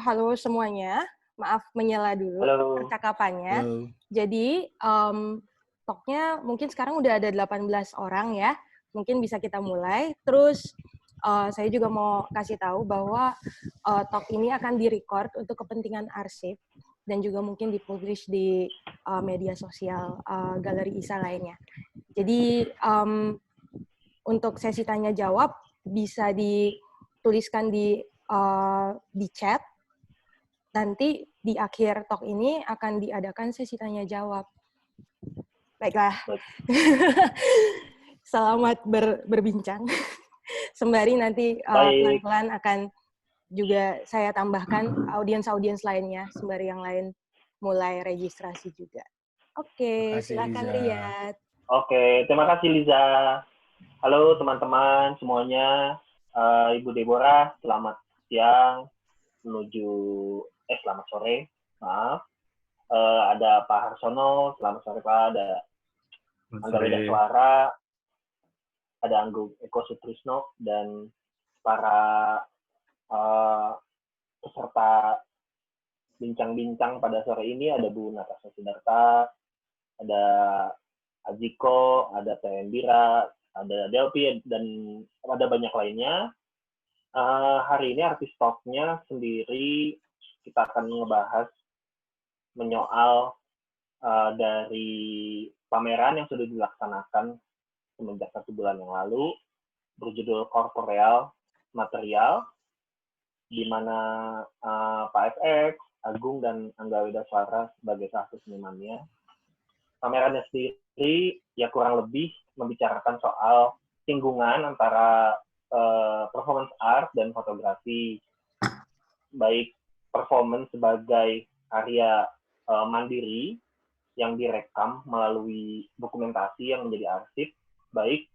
Halo semuanya, maaf menyela dulu Halo. percakapannya. Halo. Jadi, talk-nya mungkin sekarang udah ada 18 orang ya, mungkin bisa kita mulai. Terus, saya juga mau kasih tahu bahwa, talk ini akan di-record untuk kepentingan arsip dan juga mungkin di-publish di, media sosial, Galeri ISA lainnya. Jadi, untuk sesi tanya jawab bisa dituliskan di chat. Nanti di akhir talk ini akan diadakan sesi tanya jawab. Baiklah. Baik. Selamat berbincang. Sembari nanti Baik. pelan-pelan akan juga saya tambahkan audiens-audiens lainnya, sembari yang lain mulai registrasi juga. Oke, Makasih, silakan Liza. Riyad. Oke, terima kasih Liza. Halo teman-teman semuanya. Ibu Deborah, selamat siang menuju selamat sore. Maaf. Ada Pak Harsono, selamat sore Pak. Ada Angga Weda Suara, ada Anggu Eko Sutrisno, dan para peserta bincang-bincang pada sore ini ada Bu Natasha Sidarta, ada Ajiko, ada Tendira, ada Delphi, dan ada banyak lainnya. Hari ini artis talk-nya sendiri kita akan ngebahas menyoal dari pameran yang sudah dilaksanakan semenjak 1 bulan yang lalu, berjudul Corporeal Material, di mana Pak FX, Agung, dan Angga Weda Suara sebagai salah satu senimannya. Pamerannya sendiri ya kurang lebih membicarakan soal singgungan antara performance art dan fotografi, baik performance sebagai karya mandiri yang direkam melalui dokumentasi yang menjadi arsip, baik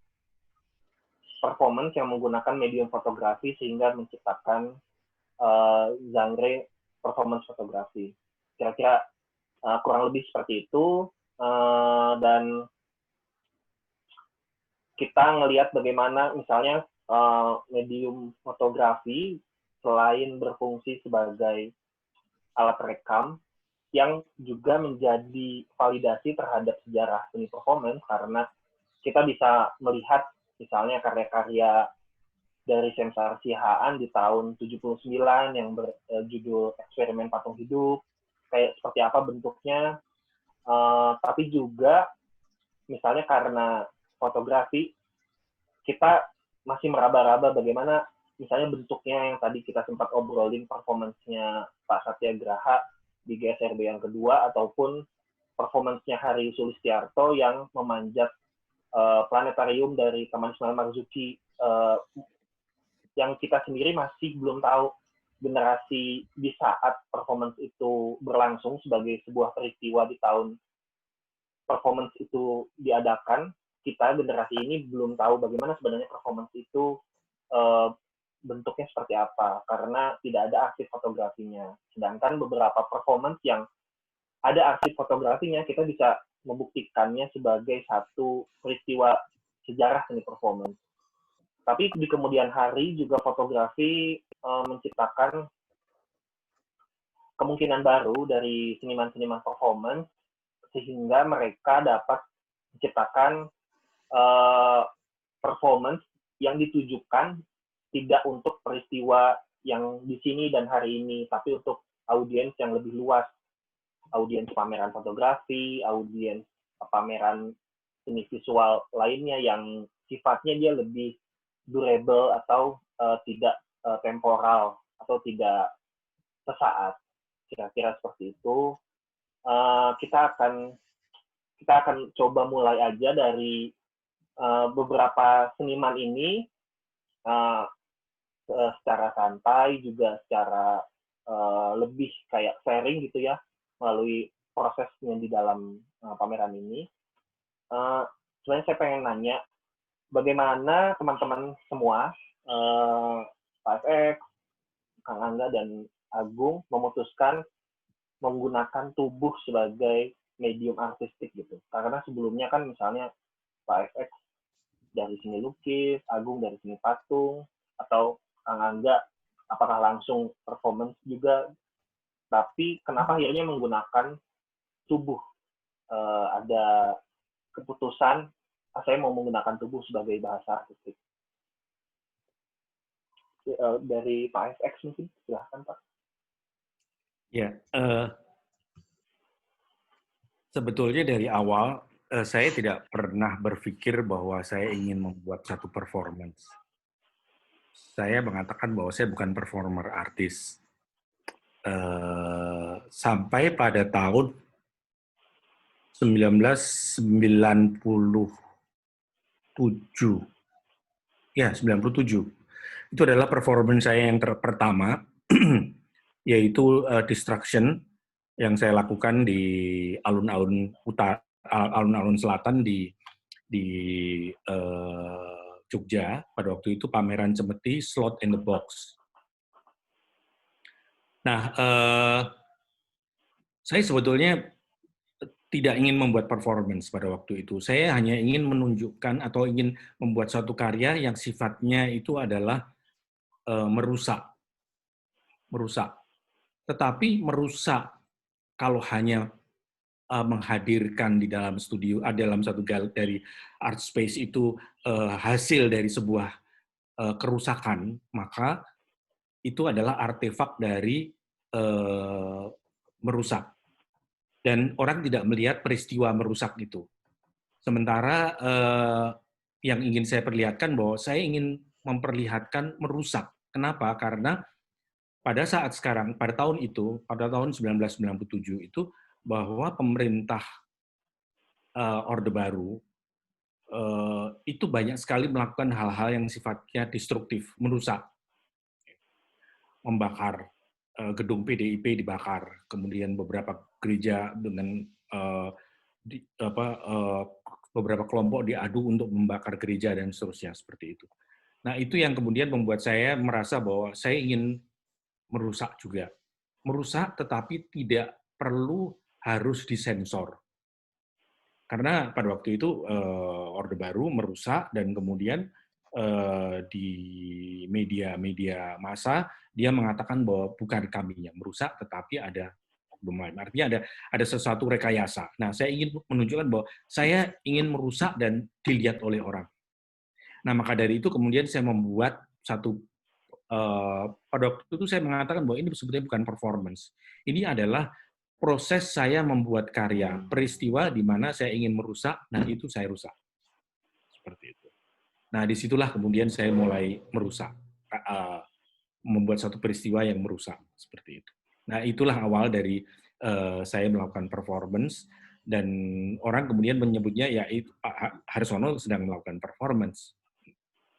performance yang menggunakan medium fotografi sehingga menciptakan genre performance fotografi. Kira-kira kurang lebih seperti itu. Dan kita ngelihat bagaimana misalnya medium fotografi selain berfungsi sebagai alat rekam yang juga menjadi validasi terhadap sejarah seni performance, karena kita bisa melihat misalnya karya-karya dari Sensar Sihaan di tahun 79 yang berjudul Eksperimen Patung Hidup, kayak seperti apa bentuknya. Tapi juga misalnya karena fotografi, kita masih meraba-raba bagaimana misalnya bentuknya yang tadi kita sempat obrolin, performance-nya Pak Satyagraha di GSRB yang kedua, ataupun performance-nya Hari Sulistiarto yang memanjat planetarium dari Taman Ismail Marzuki, yang kita sendiri masih belum tahu generasi di saat performance itu berlangsung sebagai sebuah peristiwa di tahun performance itu diadakan. Kita generasi ini belum tahu bagaimana sebenarnya performance itu bentuknya seperti apa, karena tidak ada arsip fotografinya. Sedangkan beberapa performance yang ada arsip fotografinya, kita bisa membuktikannya sebagai satu peristiwa sejarah seni performance. Tapi di kemudian hari juga fotografi menciptakan kemungkinan baru dari seniman-seniman performance, sehingga mereka dapat menciptakan performance yang ditujukan tidak untuk peristiwa yang di sini dan hari ini, tapi untuk audiens yang lebih luas, audiens pameran fotografi, audiens pameran seni visual lainnya yang sifatnya dia lebih durable atau tidak temporal atau tidak sesaat. Kira-kira seperti itu. Kita akan coba mulai aja dari beberapa seniman ini secara santai, juga secara lebih kayak sharing gitu ya, melalui prosesnya di dalam pameran ini. Sebenarnya saya pengen nanya, bagaimana teman-teman semua, Pak FX, Kang Angga, dan Agung memutuskan menggunakan tubuh sebagai medium artistik gitu. Karena sebelumnya kan misalnya Pak FX dari seni lukis, Agung dari seni patung, atau Kang Angga apakah langsung performance juga, tapi kenapa akhirnya menggunakan tubuh. Ada keputusan saya mau menggunakan tubuh sebagai bahasa artistik. Dari Pak FX mungkin, silahkan Pak. Ya, sebetulnya dari awal saya tidak pernah berpikir bahwa saya ingin membuat satu performance. Saya mengatakan bahwa saya bukan performer artis. Sampai pada tahun 1997. Ya, 97. Itu adalah performance saya yang pertama, yaitu Distraction, yang saya lakukan di alun-alun utara, alun-alun selatan di Jogja. Pada waktu itu pameran Cemeti Slot in the Box. Nah, saya sebetulnya tidak ingin membuat performance pada waktu itu. Saya hanya ingin menunjukkan atau ingin membuat suatu karya yang sifatnya itu adalah merusak. Tetapi merusak kalau hanya menghadirkan di dalam studio, dalam satu galeri art space itu hasil dari sebuah kerusakan, maka itu adalah artefak dari merusak. Dan orang tidak melihat peristiwa merusak itu. Sementara yang ingin saya perlihatkan bahwa saya ingin memperlihatkan merusak. Kenapa? Karena pada saat sekarang, pada tahun itu, pada tahun 1997 itu, bahwa pemerintah Orde Baru itu banyak sekali melakukan hal-hal yang sifatnya destruktif, merusak, membakar gedung PDIP dibakar, kemudian beberapa gereja dengan beberapa kelompok diadu untuk membakar gereja dan seterusnya seperti itu. Nah, itu yang kemudian membuat saya merasa bahwa saya ingin merusak juga. Merusak tetapi tidak perlu harus disensor. Karena pada waktu itu Orde Baru merusak dan kemudian di media-media massa dia mengatakan bahwa bukan kami yang merusak tetapi ada oknum lain. Artinya ada sesuatu rekayasa. Nah, saya ingin menunjukkan bahwa saya ingin merusak dan dilihat oleh orang. Nah, maka dari itu kemudian saya membuat satu pada waktu itu saya mengatakan bahwa ini sebetulnya bukan performance. Ini adalah proses saya membuat karya, peristiwa di mana saya ingin merusak, nah itu saya rusak. Seperti itu. Nah, disitulah kemudian saya mulai merusak, membuat satu peristiwa yang merusak, seperti itu. Nah, itulah awal dari saya melakukan performance, dan orang kemudian menyebutnya, ya Pak Harsono sedang melakukan performance.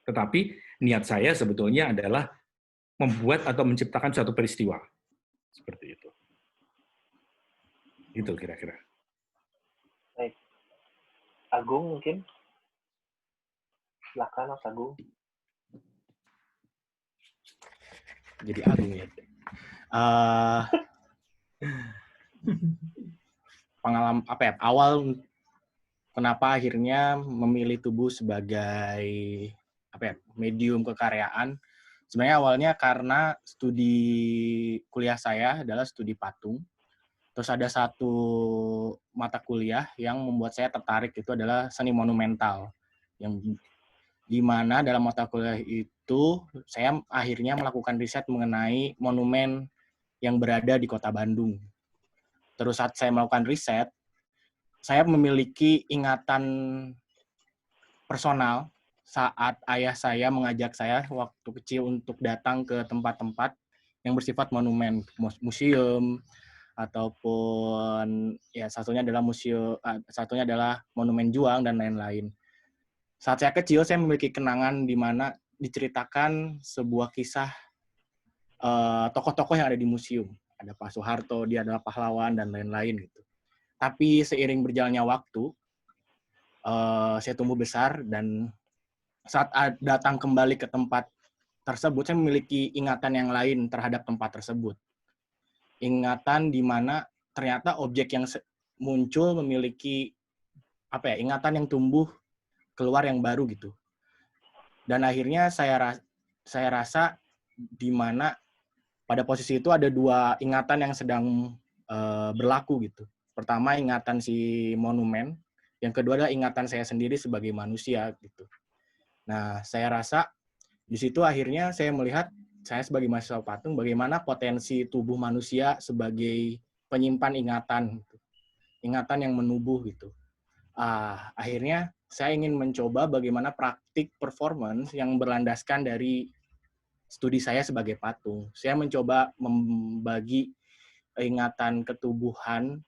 Tetapi niat saya sebetulnya adalah membuat atau menciptakan suatu peristiwa. Seperti itu. Itu kira-kira. Baik. Agung mungkin? Silakan Mas Agung. Jadi Agung ya. Pengalaman awal kenapa akhirnya memilih tubuh sebagai medium kekaryaan? Sebenarnya awalnya karena studi kuliah saya adalah studi patung. Terus ada satu mata kuliah yang membuat saya tertarik, itu adalah seni monumental. Yang di mana dalam mata kuliah itu saya akhirnya melakukan riset mengenai monumen yang berada di Kota Bandung. Terus saat saya melakukan riset, saya memiliki ingatan personal saat ayah saya mengajak saya waktu kecil untuk datang ke tempat-tempat yang bersifat monumen, museum, ataupun ya satunya adalah Monumen Juang dan lain-lain. Saat saya kecil, saya memiliki kenangan di mana diceritakan sebuah kisah tokoh-tokoh yang ada di museum. Ada Pak Soeharto, dia adalah pahlawan dan lain-lain gitu. Tapi seiring berjalannya waktu, saya tumbuh besar dan saat datang kembali ke tempat tersebut, saya memiliki ingatan yang lain terhadap tempat tersebut. Ingatan di mana ternyata objek yang muncul memiliki ingatan yang tumbuh keluar yang baru gitu. Dan akhirnya saya rasa di mana pada posisi itu ada dua ingatan yang sedang berlaku gitu. Pertama ingatan si monumen, yang kedua adalah ingatan saya sendiri sebagai manusia gitu. Nah, saya rasa di situ akhirnya saya melihat saya sebagai mahasiswa patung bagaimana potensi tubuh manusia sebagai penyimpan ingatan, gitu. Ingatan yang menubuh gitu. Akhirnya saya ingin mencoba bagaimana praktik performance yang berlandaskan dari studi saya sebagai patung. Saya mencoba membagi ingatan ketubuhan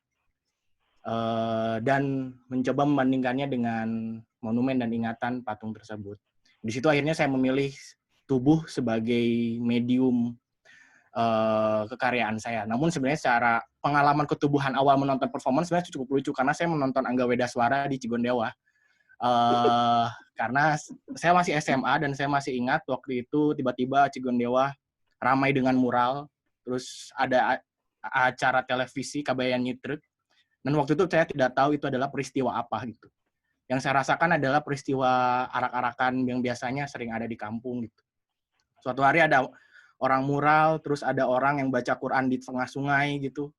dan mencoba membandingkannya dengan monumen dan ingatan patung tersebut. Di situ akhirnya saya memilih tubuh sebagai medium kekaryaan saya. Namun sebenarnya secara pengalaman ketubuhan awal menonton performance sebenarnya cukup lucu karena saya menonton Angga Wedaswara di Cigondewa. Karena saya masih SMA dan saya masih ingat waktu itu tiba-tiba Cigondewa ramai dengan mural, terus ada acara televisi Kabayan Nyitruk, dan waktu itu saya tidak tahu itu adalah peristiwa apa gitu. Yang saya rasakan adalah peristiwa arak-arakan yang biasanya sering ada di kampung gitu. Suatu hari ada orang mural, terus ada orang yang baca Quran di tengah sungai gitu.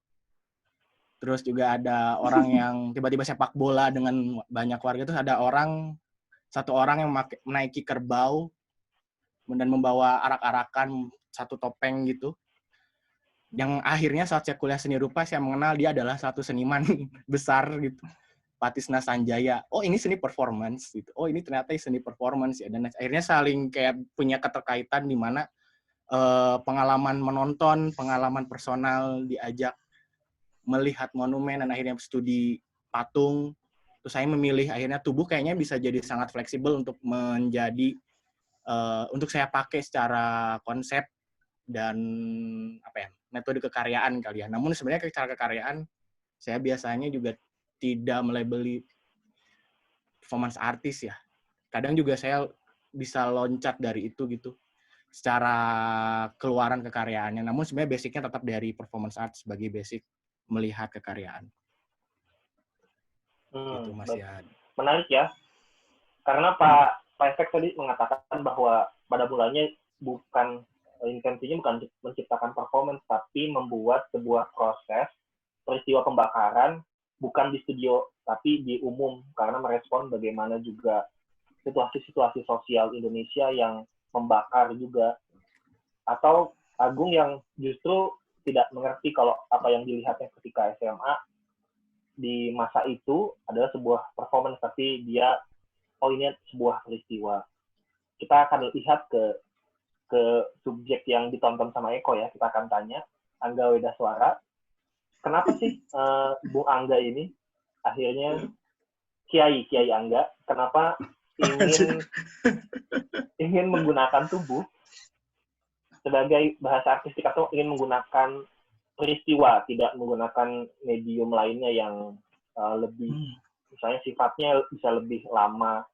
Terus juga ada orang yang tiba-tiba sepak bola dengan banyak warga. Terus ada satu orang yang menaiki kerbau dan membawa arak-arakan satu topeng gitu. Yang akhirnya saat saya kuliah seni rupa, saya mengenal dia adalah satu seniman besar gitu. Patisna Sanjaya. Oh, ini seni performance gitu. Oh, ini ternyata seni performance ya. Dan akhirnya saling kayak punya keterkaitan di mana pengalaman menonton, pengalaman personal diajak melihat monumen dan akhirnya studi patung. Terus saya memilih akhirnya tubuh kayaknya bisa jadi sangat fleksibel untuk menjadi untuk saya pakai secara konsep dan metode kekaryaan kali ya. Namun sebenarnya secara kekaryaan saya biasanya juga tidak melabeli performance artis ya. Kadang juga saya bisa loncat dari itu gitu secara keluaran kekaryaan. Namun sebenarnya basicnya tetap dari performance art sebagai basic melihat kekaryaan. Gitu Mas Yad. Menarik ya. Karena Pak Efek tadi mengatakan bahwa pada mulanya intensinya bukan menciptakan performance, tapi membuat sebuah proses peristiwa pembakaran bukan di studio, tapi di umum, karena merespon bagaimana juga situasi-situasi sosial Indonesia yang membakar juga. Atau Agung yang justru tidak mengerti kalau apa yang dilihatnya ketika SMA di masa itu adalah sebuah performance, tapi dia, ini sebuah peristiwa. Kita akan lihat ke subjek yang ditonton sama Eko ya. Kita akan tanya, Angga Wedaswara, kenapa sih Bung Angga ini akhirnya Kiai Angga, kenapa ingin menggunakan tubuh sebagai bahasa artistik atau ingin menggunakan peristiwa, tidak menggunakan medium lainnya yang lebih, misalnya sifatnya bisa lebih lama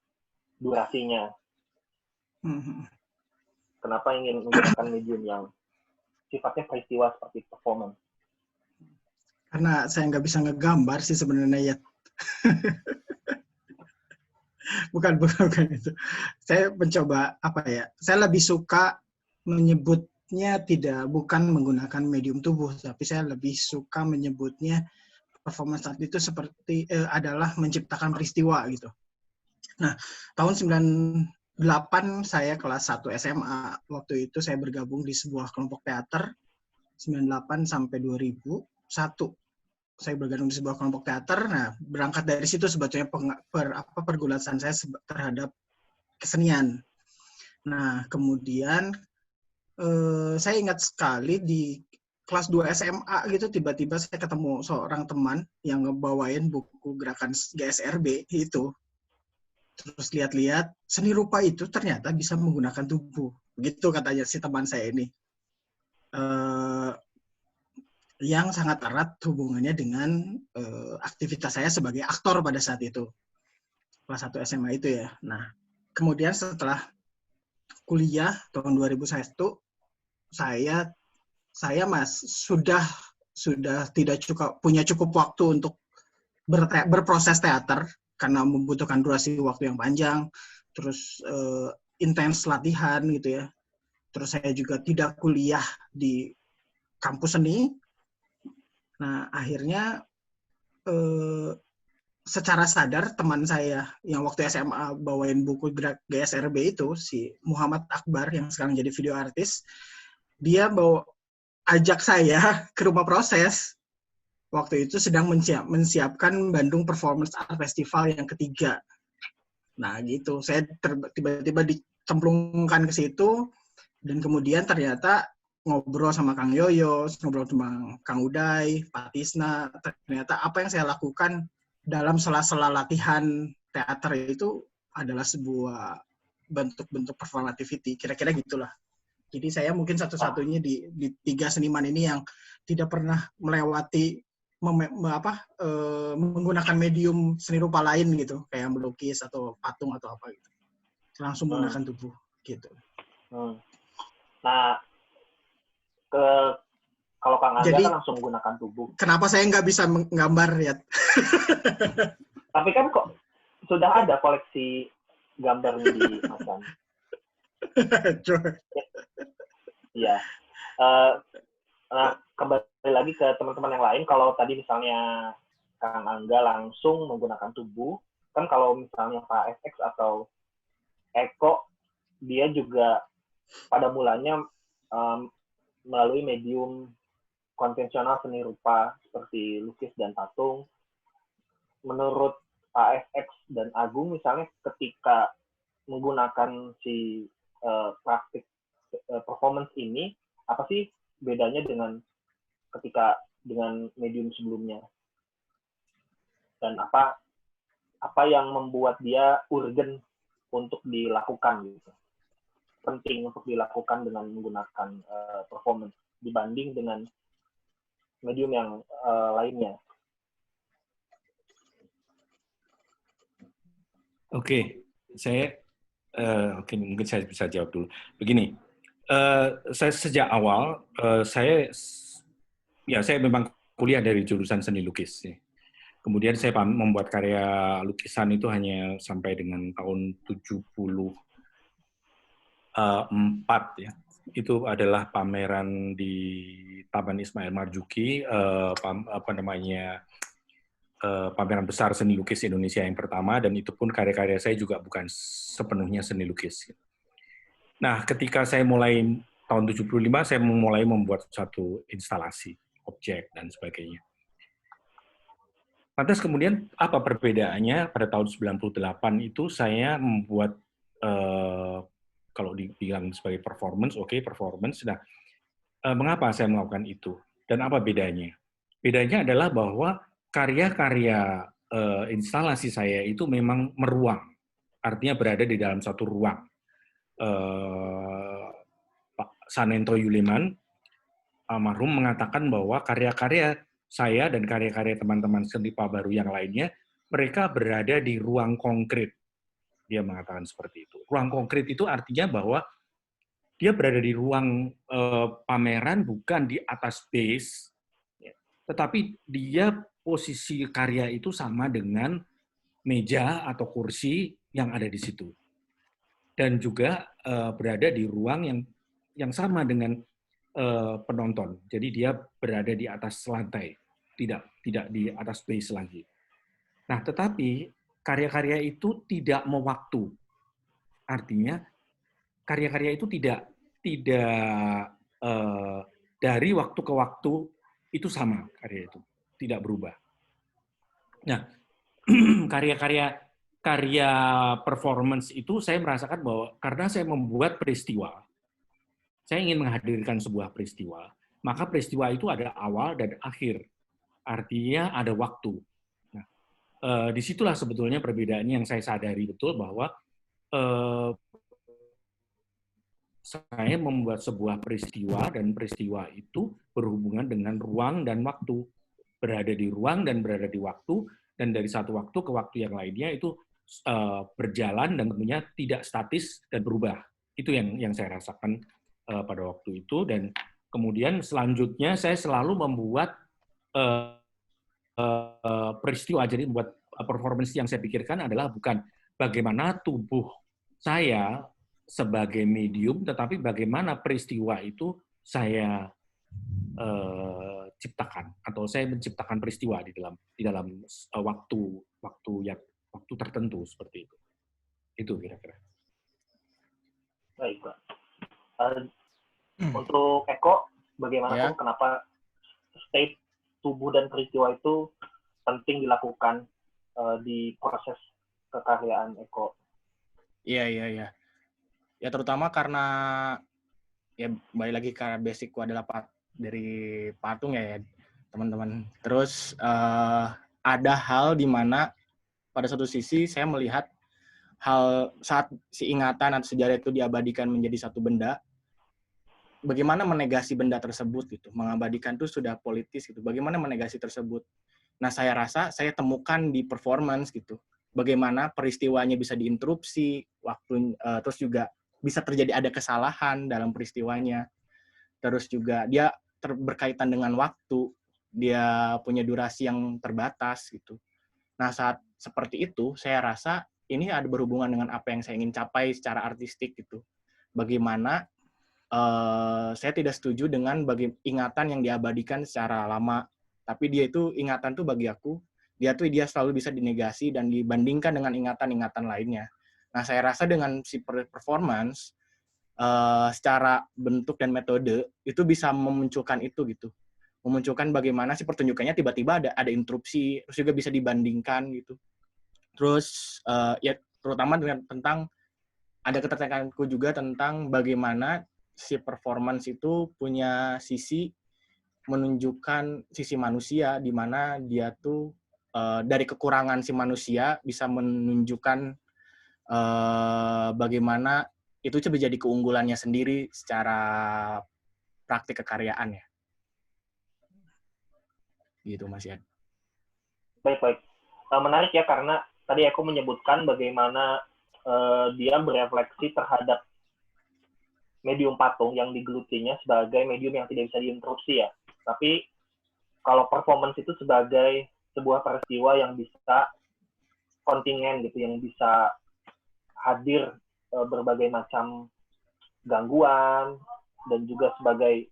durasinya. Kenapa ingin menggunakan medium yang sifatnya peristiwa seperti performance? Karena saya nggak bisa ngegambar sih sebenarnya ya. bukan itu. Saya mencoba saya lebih suka menyebutnya bukan menggunakan medium tubuh, tapi saya lebih suka menyebutnya performance art itu seperti adalah menciptakan peristiwa gitu. Nah, tahun 98 saya kelas 1 SMA, waktu itu saya bergabung di sebuah kelompok teater 98 sampai 2001. Saya bergabung di sebuah kelompok teater. Nah, berangkat dari situ sebetulnya pergulatan saya terhadap kesenian. Nah, kemudian saya ingat sekali di kelas 2 SMA gitu, tiba-tiba saya ketemu seorang teman yang ngebawain buku gerakan GSRB itu. Terus lihat-lihat, seni rupa itu ternyata bisa menggunakan tubuh. Begitu katanya si teman saya ini. Yang sangat erat hubungannya dengan aktivitas saya sebagai aktor pada saat itu. Kelas 1 SMA itu ya. Nah, kemudian setelah kuliah tahun 2001, saya sudah tidak punya cukup waktu untuk berproses teater karena membutuhkan durasi waktu yang panjang, terus intens latihan gitu ya. Terus saya juga tidak kuliah di kampus seni. Nah, akhirnya secara sadar teman saya yang waktu SMA bawain buku GSRB itu, si Muhammad Akbar yang sekarang jadi video artis, dia ajak saya ke rumah proses. Waktu itu sedang menyiapkan Bandung Performance Art Festival yang ketiga. Nah gitu, saya tiba-tiba dicemplungkan ke situ, dan kemudian ternyata ngobrol sama Kang Yoyo, ngobrol sama Kang Uday, Pak Tisna, ternyata apa yang saya lakukan dalam sela-sela latihan teater itu adalah sebuah bentuk-bentuk performativity, kira-kira gitulah. Jadi saya mungkin satu-satunya di 3 seniman ini yang tidak pernah melewati menggunakan medium seni rupa lain gitu, kayak melukis atau patung atau apa gitu. Langsung menggunakan tubuh gitu. Nah, kalau Kang Angga kan langsung menggunakan tubuh. Kenapa saya nggak bisa menggambar ya? Tapi kan kok sudah ada koleksi gambarnya di Macan. Iya. Nah, kembali lagi ke teman-teman yang lain. Kalau tadi misalnya Kang Angga langsung menggunakan tubuh, kan kalau misalnya Pak FX atau Eko, dia juga pada mulanya melalui medium konvensional seni rupa seperti lukis dan patung. Menurut Pak FX dan Agung misalnya ketika menggunakan si praktik performance ini, apa sih bedanya dengan medium sebelumnya? Dan apa yang membuat dia urgent untuk dilakukan gitu? Penting untuk dilakukan dengan menggunakan performance dibanding dengan medium yang lainnya. Oke, mungkin saya bisa jawab dulu. Begini, saya sejak awal saya memang kuliah dari jurusan seni lukis. Kemudian saya membuat karya lukisan itu hanya sampai dengan tahun 74 ya. Itu adalah pameran di Taman Ismail Marzuki, pameran besar seni lukis Indonesia yang pertama, dan itu pun karya-karya saya juga bukan sepenuhnya seni lukis. Nah, ketika saya mulai tahun 75, saya mulai membuat satu instalasi, objek, dan sebagainya. Lantas kemudian apa perbedaannya pada tahun 98 itu saya membuat, kalau dibilang sebagai performance, performance. Nah, mengapa saya melakukan itu? Dan apa bedanya? Bedanya adalah bahwa karya-karya instalasi saya itu memang meruang, artinya berada di dalam satu ruang. Pak Sanento Yuleman almarhum mengatakan bahwa karya-karya saya dan karya-karya teman-teman seni baru yang lainnya, mereka berada di ruang konkret. Dia mengatakan seperti itu. Ruang konkret itu artinya bahwa dia berada di ruang pameran, bukan di atas base, tetapi dia posisi karya itu sama dengan meja atau kursi yang ada di situ. Dan juga berada di ruang yang sama dengan penonton. Jadi dia berada di atas lantai, tidak di atas base lagi. Nah, tetapi karya-karya itu tidak mewaktu. Artinya karya-karya itu tidak dari waktu ke waktu itu sama, karya itu tidak berubah. Nah, karya performance itu saya merasakan bahwa karena saya membuat peristiwa, saya ingin menghadirkan sebuah peristiwa, maka peristiwa itu ada awal dan akhir. Artinya ada waktu. Nah, disitulah sebetulnya perbedaannya yang saya sadari betul bahwa saya membuat sebuah peristiwa dan peristiwa itu berhubungan dengan ruang dan waktu. Berada di ruang dan berada di waktu, dan dari satu waktu ke waktu yang lainnya itu berjalan dan tentunya tidak statis dan berubah. Itu yang saya rasakan pada waktu itu. Dan kemudian selanjutnya saya selalu membuat peristiwa. Jadi membuat performance yang saya pikirkan adalah bukan bagaimana tubuh saya sebagai medium, tetapi bagaimana peristiwa itu saya ciptakan atau saya menciptakan peristiwa di dalam waktu tertentu seperti itu. Itu kira-kira. Baik, Pak. Untuk Eko, bagaimana Ya. tuh kenapa state tubuh dan peristiwa itu penting dilakukan di proses kekaryaan Eko? Iya. Ya terutama karena ya balik lagi karena basicku adalah dari patung ya teman-teman. Terus ada hal di mana pada satu sisi saya melihat hal saat si ingatan atau sejarah itu diabadikan menjadi satu benda, bagaimana menegasi benda tersebut gitu. Mengabadikan itu sudah politis gitu. Bagaimana menegasi tersebut. Nah, saya rasa saya temukan di performance gitu. Bagaimana peristiwanya bisa diinterupsi, terus juga bisa terjadi ada kesalahan dalam peristiwanya. Terus juga dia berkaitan dengan waktu, dia punya durasi yang terbatas gitu. Nah, saat seperti itu, saya rasa ini ada berhubungan dengan apa yang saya ingin capai secara artistik gitu. Bagaimana saya tidak setuju dengan ingatan yang diabadikan secara lama, tapi dia itu ingatan tuh bagi aku, dia selalu bisa dinegasi dan dibandingkan dengan ingatan-ingatan lainnya. Nah, saya rasa dengan si performance, secara bentuk dan metode itu bisa memunculkan itu gitu, memunculkan bagaimana si pertunjukannya tiba-tiba ada interupsi, terus juga bisa dibandingkan gitu. Terus ya terutama tentang ada ketertarikanku juga tentang bagaimana si performance itu punya sisi menunjukkan sisi manusia di mana dia tuh dari kekurangan si manusia bisa menunjukkan bagaimana itu bisa jadi keunggulannya sendiri secara praktik kekaryaan ya. Gitu Mas Yad. Baik. Menarik ya, karena tadi aku menyebutkan bagaimana dia berefleksi terhadap medium patung yang digelutinya sebagai medium yang tidak bisa diinterupsi ya. Tapi kalau performance itu sebagai sebuah peristiwa yang bisa kontingen gitu, yang bisa hadir berbagai macam gangguan dan juga sebagai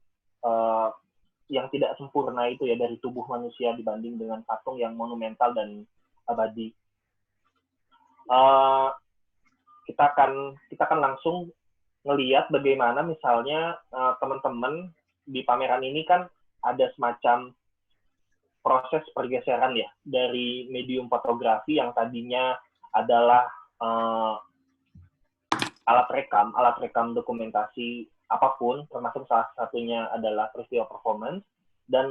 yang tidak sempurna itu ya dari tubuh manusia dibanding dengan patung yang monumental dan abadi. Kita akan langsung ngelihat bagaimana misalnya teman-teman di pameran ini kan ada semacam proses pergeseran ya dari medium fotografi yang tadinya adalah alat rekam dokumentasi apapun, termasuk salah satunya adalah peristiwa performance, dan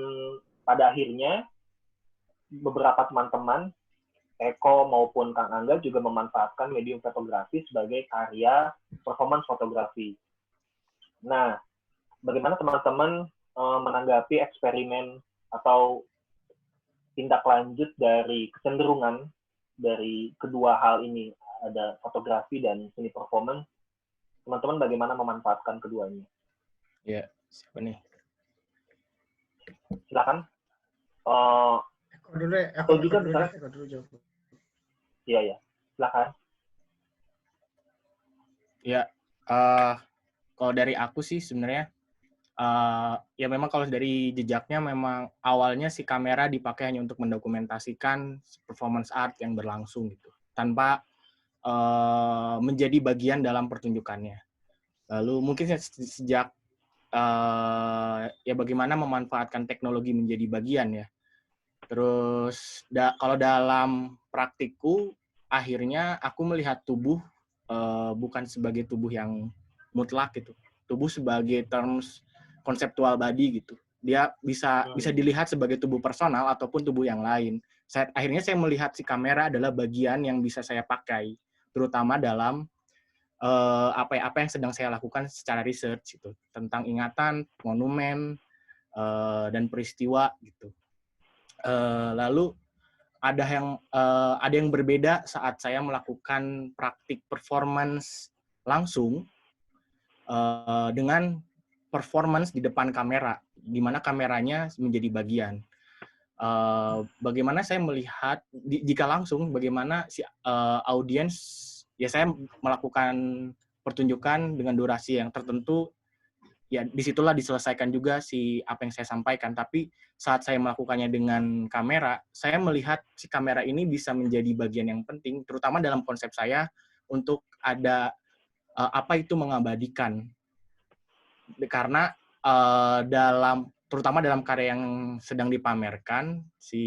pada akhirnya beberapa teman-teman Eko maupun Kang Angga juga memanfaatkan medium fotografi sebagai karya performance fotografi. Nah, bagaimana teman-teman menanggapi eksperimen atau tindak lanjut dari kecenderungan dari kedua hal ini, ada fotografi dan seni performance? Teman-teman bagaimana memanfaatkan keduanya? Ya, siapa nih? Silakan. Eko dulu ya. Atau juga misalnya. Eko dulu jawab. Iya, silakan. Ya, kalau dari aku sih sebenarnya, ya memang kalau dari jejaknya memang awalnya si kamera dipakai hanya untuk mendokumentasikan performance art yang berlangsung gitu, tanpa menjadi bagian dalam pertunjukannya. Lalu mungkin sejak ya bagaimana memanfaatkan teknologi menjadi bagian ya. Terus kalau dalam praktikku, akhirnya aku melihat tubuh bukan sebagai tubuh yang mutlak gitu. Tubuh sebagai terms konseptual body gitu. Dia bisa dilihat sebagai tubuh personal ataupun tubuh yang lain. Akhirnya saya melihat si kamera adalah bagian yang bisa saya pakai, terutama dalam apa yang sedang saya lakukan secara research gitu, tentang ingatan, monumen, dan peristiwa gitu. Lalu ada yang berbeda saat saya melakukan praktik performance langsung dengan performance di depan kamera, di mana kameranya menjadi bagian. Bagaimana saya melihat jika langsung bagaimana si audiens, ya saya melakukan pertunjukan dengan durasi yang tertentu, ya disitulah diselesaikan juga si apa yang saya sampaikan. Tapi saat saya melakukannya dengan kamera, saya melihat si kamera ini bisa menjadi bagian yang penting, terutama dalam konsep saya untuk ada apa itu mengabadikan. Karena terutama dalam karya yang sedang dipamerkan, si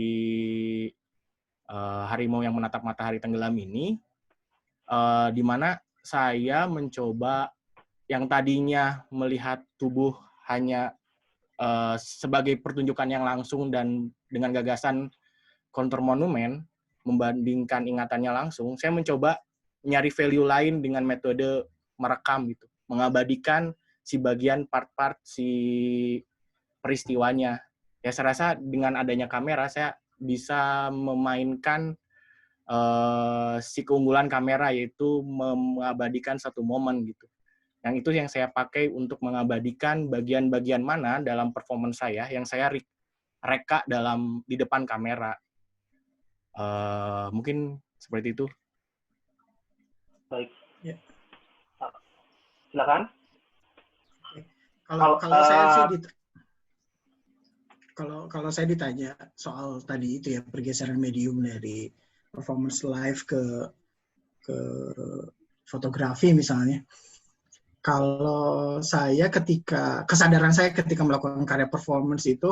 Harimau yang Menatap Matahari Tenggelam ini, di mana saya mencoba yang tadinya melihat tubuh hanya sebagai pertunjukan yang langsung dan dengan gagasan counter monumen, membandingkan ingatannya langsung, saya mencoba nyari value lain dengan metode merekam gitu, mengabadikan si bagian part-part si peristiwanya. Ya saya rasa dengan adanya kamera saya bisa memainkan si keunggulan kamera, yaitu mengabadikan satu momen gitu. Yang itu yang saya pakai untuk mengabadikan bagian-bagian mana dalam performance saya yang saya reka di depan kamera. Mungkin seperti itu. Baik. Ya. Silakan. Kalau saya sih kalau saya ditanya soal tadi itu ya, pergeseran medium dari performance live ke fotografi misalnya. Kalau saya kesadaran saya ketika melakukan karya performance itu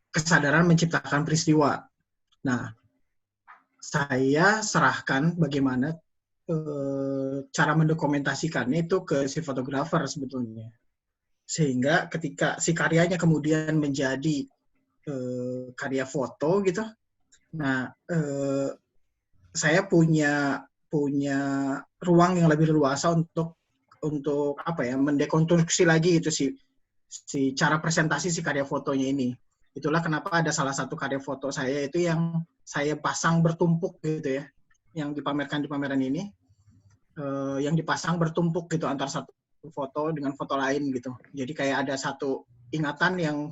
kesadaran menciptakan peristiwa. Nah, saya serahkan bagaimana cara mendokumentasikannya itu ke si fotografer sebetulnya. Sehingga ketika si karyanya kemudian menjadi karya foto gitu, nah saya punya ruang yang lebih leluasa untuk apa ya, mendekonstruksi lagi gitu si cara presentasi si karya fotonya ini. Itulah kenapa ada salah satu karya foto saya itu yang saya pasang bertumpuk gitu ya, yang dipamerkan di pameran ini, yang dipasang bertumpuk gitu antara satu foto dengan foto lain gitu. Jadi kayak ada satu ingatan yang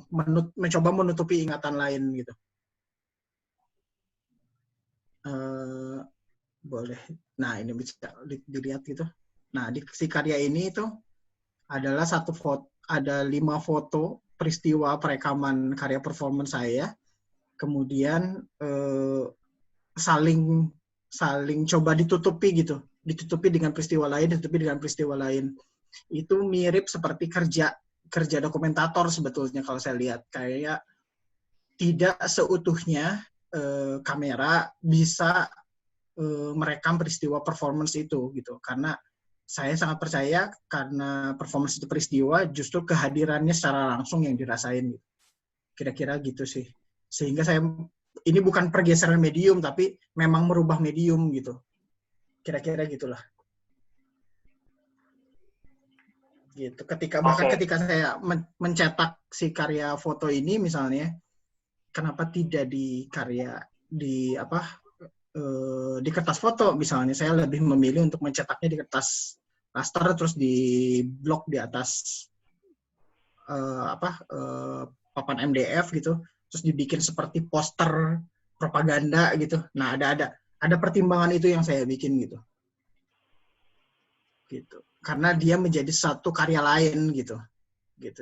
mencoba menutupi ingatan lain gitu. Boleh. Nah, ini bisa dilihat gitu. Nah, di si karya ini itu adalah ada 5 foto peristiwa perekaman karya performance saya. Kemudian saling coba ditutupi gitu. Ditutupi dengan peristiwa lain. Itu mirip seperti kerja dokumentator sebetulnya kalau saya lihat. Kayak tidak seutuhnya kamera bisa merekam peristiwa performance itu gitu. Karena saya sangat percaya karena performance itu peristiwa, justru kehadirannya secara langsung yang dirasain. Kira-kira gitu sih. Sehingga ini bukan pergeseran medium, tapi memang merubah medium gitu. Kira-kira gitulah. Gitu. Bahkan ketika saya mencetak si karya foto ini misalnya, kenapa tidak di kertas foto misalnya, saya lebih memilih untuk mencetaknya di kertas raster terus di blok di atas papan MDF gitu, terus dibikin seperti poster propaganda gitu. Nah, ada pertimbangan itu yang saya bikin gitu. Karena dia menjadi satu karya lain gitu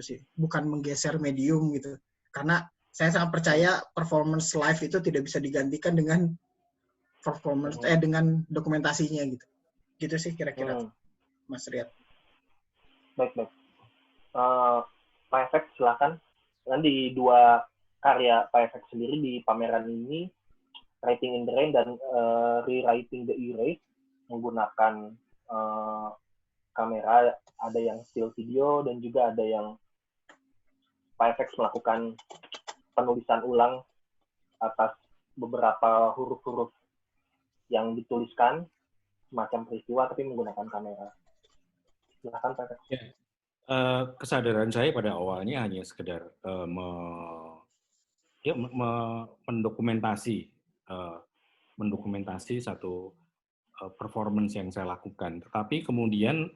sih, bukan menggeser medium gitu. Karena saya sangat percaya performance live itu tidak bisa digantikan dengan performance dengan dokumentasinya gitu sih kira-kira. Mas Riyad. Baik. Pak Efek silakan. Dan di 2 karya Pak Efek sendiri di pameran ini, Writing in the Rain dan Rewriting the Erase, menggunakan kamera, ada yang still video dan juga ada yang Pak Efek melakukan penulisan ulang atas beberapa huruf-huruf yang dituliskan semacam peristiwa tapi menggunakan kamera. Silakan Pak Efek. Ya. Kesadaran saya pada awalnya hanya sekedar mendokumentasi satu performance yang saya lakukan. Tetapi kemudian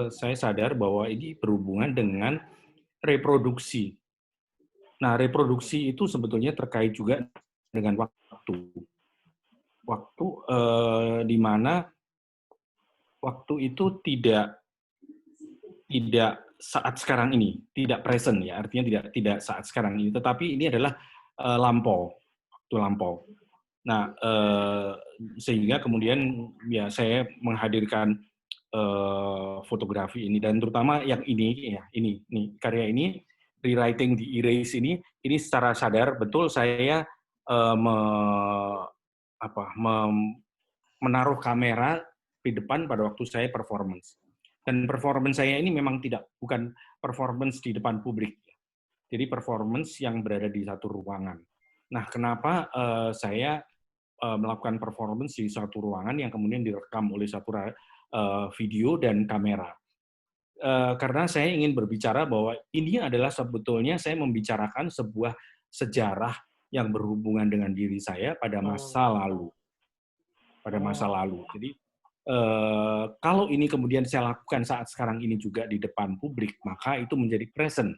saya sadar bahwa ini berhubungan dengan reproduksi. Nah, reproduksi itu sebetulnya terkait juga dengan waktu. Waktu di mana waktu itu tidak saat sekarang ini, tidak present ya, artinya tidak saat sekarang ini, tetapi ini adalah waktu lampau. Nah, sehingga kemudian ya saya menghadirkan fotografi ini, dan terutama yang ini ya, ini karya ini, Rewriting the Erase ini secara sadar betul saya menaruh kamera di depan pada waktu saya performance. Dan performance saya ini memang bukan performance di depan publik. Jadi performance yang berada di satu ruangan. Nah, kenapa saya melakukan performance di satu ruangan yang kemudian direkam oleh satu video dan kamera? Karena saya ingin berbicara bahwa ini adalah sebetulnya saya membicarakan sebuah sejarah yang berhubungan dengan diri saya pada masa lalu. Jadi kalau ini kemudian saya lakukan saat sekarang ini juga di depan publik, maka itu menjadi present,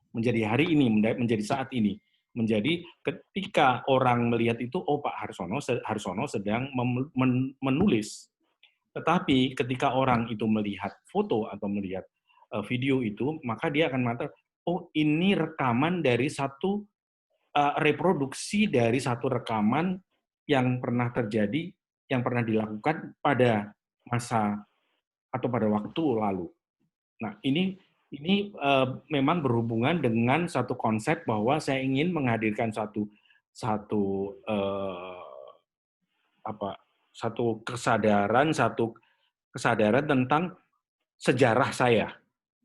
menjadi hari ini, menjadi saat ini. Menjadi ketika orang melihat itu, oh Pak Harsono sedang menulis. Tetapi ketika orang itu melihat foto atau melihat video itu, maka dia akan mengatakan, oh ini rekaman dari satu reproduksi dari satu rekaman yang pernah terjadi, yang pernah dilakukan pada masa atau pada waktu lalu. Nah, ini memang berhubungan dengan satu konsep bahwa saya ingin menghadirkan satu kesadaran tentang sejarah saya,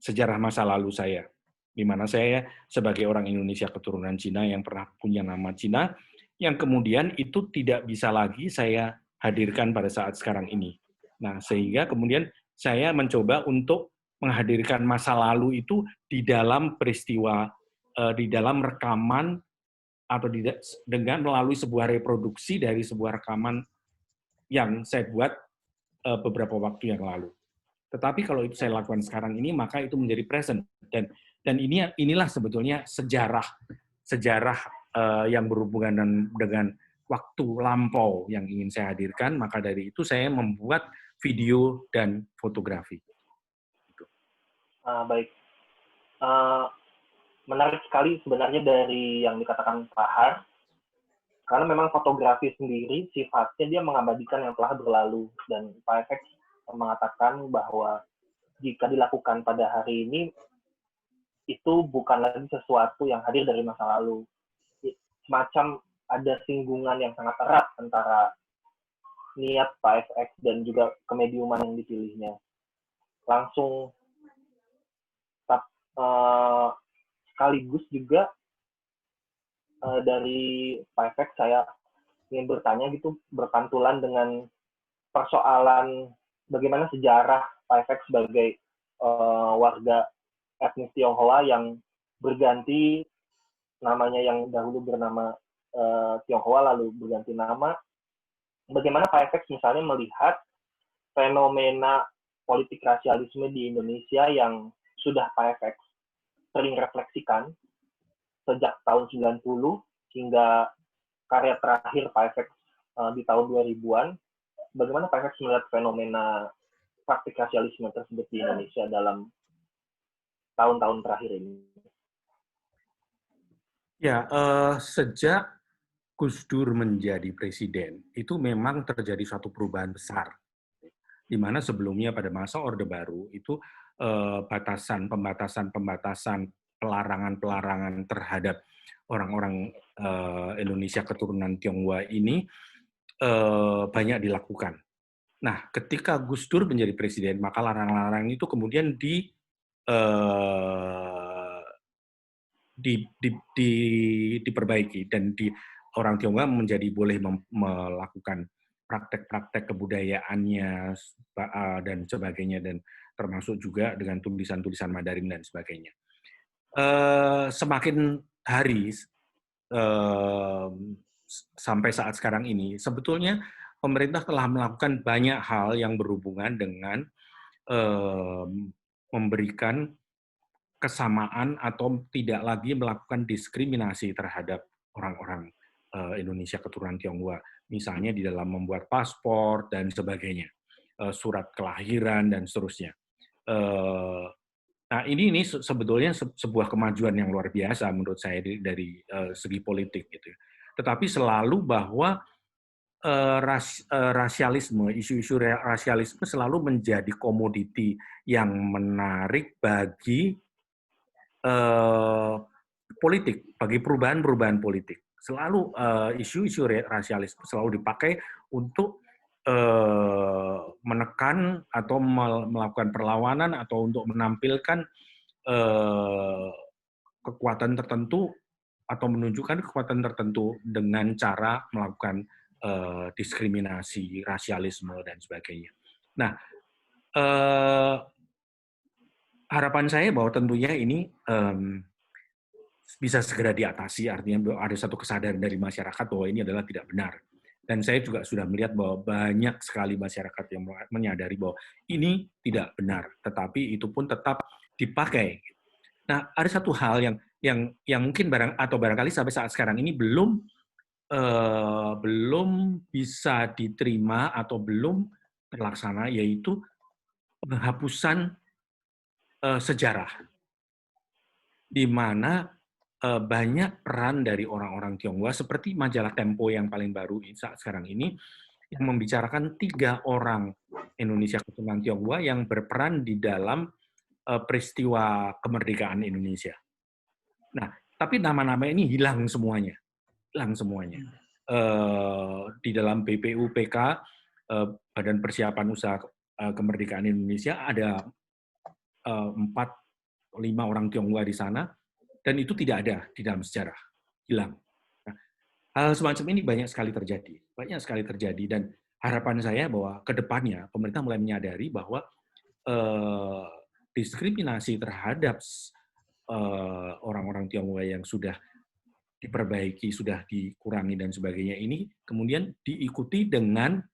sejarah masa lalu saya, di mana saya sebagai orang Indonesia keturunan Cina yang pernah punya nama Cina, yang kemudian itu tidak bisa lagi saya hadirkan pada saat sekarang ini. Nah, sehingga kemudian saya mencoba untuk menghadirkan masa lalu itu di dalam peristiwa, di dalam rekaman, atau dengan melalui sebuah reproduksi dari sebuah rekaman yang saya buat beberapa waktu yang lalu. Tetapi kalau itu saya lakukan sekarang ini, maka itu menjadi present. Dan inilah sebetulnya sejarah yang berhubungan dengan waktu lampau yang ingin saya hadirkan, maka dari itu saya membuat video dan fotografi. Baik. Menarik sekali sebenarnya dari yang dikatakan Pak Har, karena memang fotografi sendiri sifatnya dia mengabadikan yang telah berlalu, dan Pak FX mengatakan bahwa jika dilakukan pada hari ini, itu bukan lagi sesuatu yang hadir dari masa lalu. Semacam ada singgungan yang sangat erat antara niat Pak FX dan juga kemediuman yang dipilihnya. Langsung sekaligus juga dari Pak FX saya ingin bertanya gitu, berpantulan dengan persoalan bagaimana sejarah Pak FX sebagai warga etnis Tionghoa yang berganti namanya, yang dahulu bernama Tionghoa lalu berganti nama. Bagaimana Pak FX misalnya melihat fenomena politik rasialisme di Indonesia yang sudah Pak FX sering refleksikan sejak tahun 90 hingga karya terakhir Pak FX di tahun 2000-an. Bagaimana Pak FX melihat fenomena praktik rasialisme tersebut di Indonesia dalam tahun-tahun terakhir ini? Ya, sejak Gus Dur menjadi presiden, itu memang terjadi suatu perubahan besar. Di mana sebelumnya pada masa Orde Baru, itu pembatasan, pelarangan terhadap orang-orang Indonesia keturunan Tionghoa ini banyak dilakukan. Nah, ketika Gus Dur menjadi presiden, maka larangan-larangan itu kemudian diperbaiki, dan orang Tionghoa menjadi boleh melakukan praktek-praktek kebudayaannya dan sebagainya, dan termasuk juga dengan tulisan-tulisan Mandarin dan sebagainya. Semakin hari sampai saat sekarang ini, sebetulnya pemerintah telah melakukan banyak hal yang berhubungan dengan memberikan kesamaan atau tidak lagi melakukan diskriminasi terhadap orang-orang Indonesia keturunan Tionghoa, misalnya di dalam membuat paspor dan sebagainya. surat kelahiran dan seterusnya. Nah, ini sebetulnya sebuah kemajuan yang luar biasa menurut saya dari segi politik gitu. Tetapi selalu bahwa rasialisme, isu-isu rasialisme selalu menjadi komoditi yang menarik bagi politik, bagi perubahan-perubahan politik. Selalu isu-isu rasialisme selalu dipakai untuk menekan atau melakukan perlawanan atau untuk menampilkan kekuatan tertentu atau menunjukkan kekuatan tertentu dengan cara melakukan diskriminasi, rasialisme, dan sebagainya. Nah, harapan saya bahwa tentunya ini bisa segera diatasi, artinya ada satu kesadaran dari masyarakat bahwa ini adalah tidak benar. Dan saya juga sudah melihat bahwa banyak sekali masyarakat yang menyadari bahwa ini tidak benar, tetapi itu pun tetap dipakai. Nah, ada satu hal yang mungkin barangkali sampai saat sekarang ini belum bisa diterima atau belum terlaksana, yaitu penghapusan sejarah, di mana banyak peran dari orang-orang Tionghoa seperti majalah Tempo yang paling baru saat sekarang ini yang membicarakan 3 orang Indonesia keturunan Tionghoa yang berperan di dalam peristiwa kemerdekaan Indonesia. Nah, tapi nama-nama ini hilang semuanya. Di dalam BPUPK, Badan Persiapan Usaha Kemerdekaan Indonesia, ada 4-5 orang Tionghoa di sana, dan itu tidak ada di dalam sejarah, hilang. Nah, hal semacam ini banyak sekali terjadi, dan harapan saya bahwa ke depannya pemerintah mulai menyadari bahwa diskriminasi terhadap orang-orang Tionghoa yang sudah diperbaiki, sudah dikurangi dan sebagainya ini kemudian diikuti dengan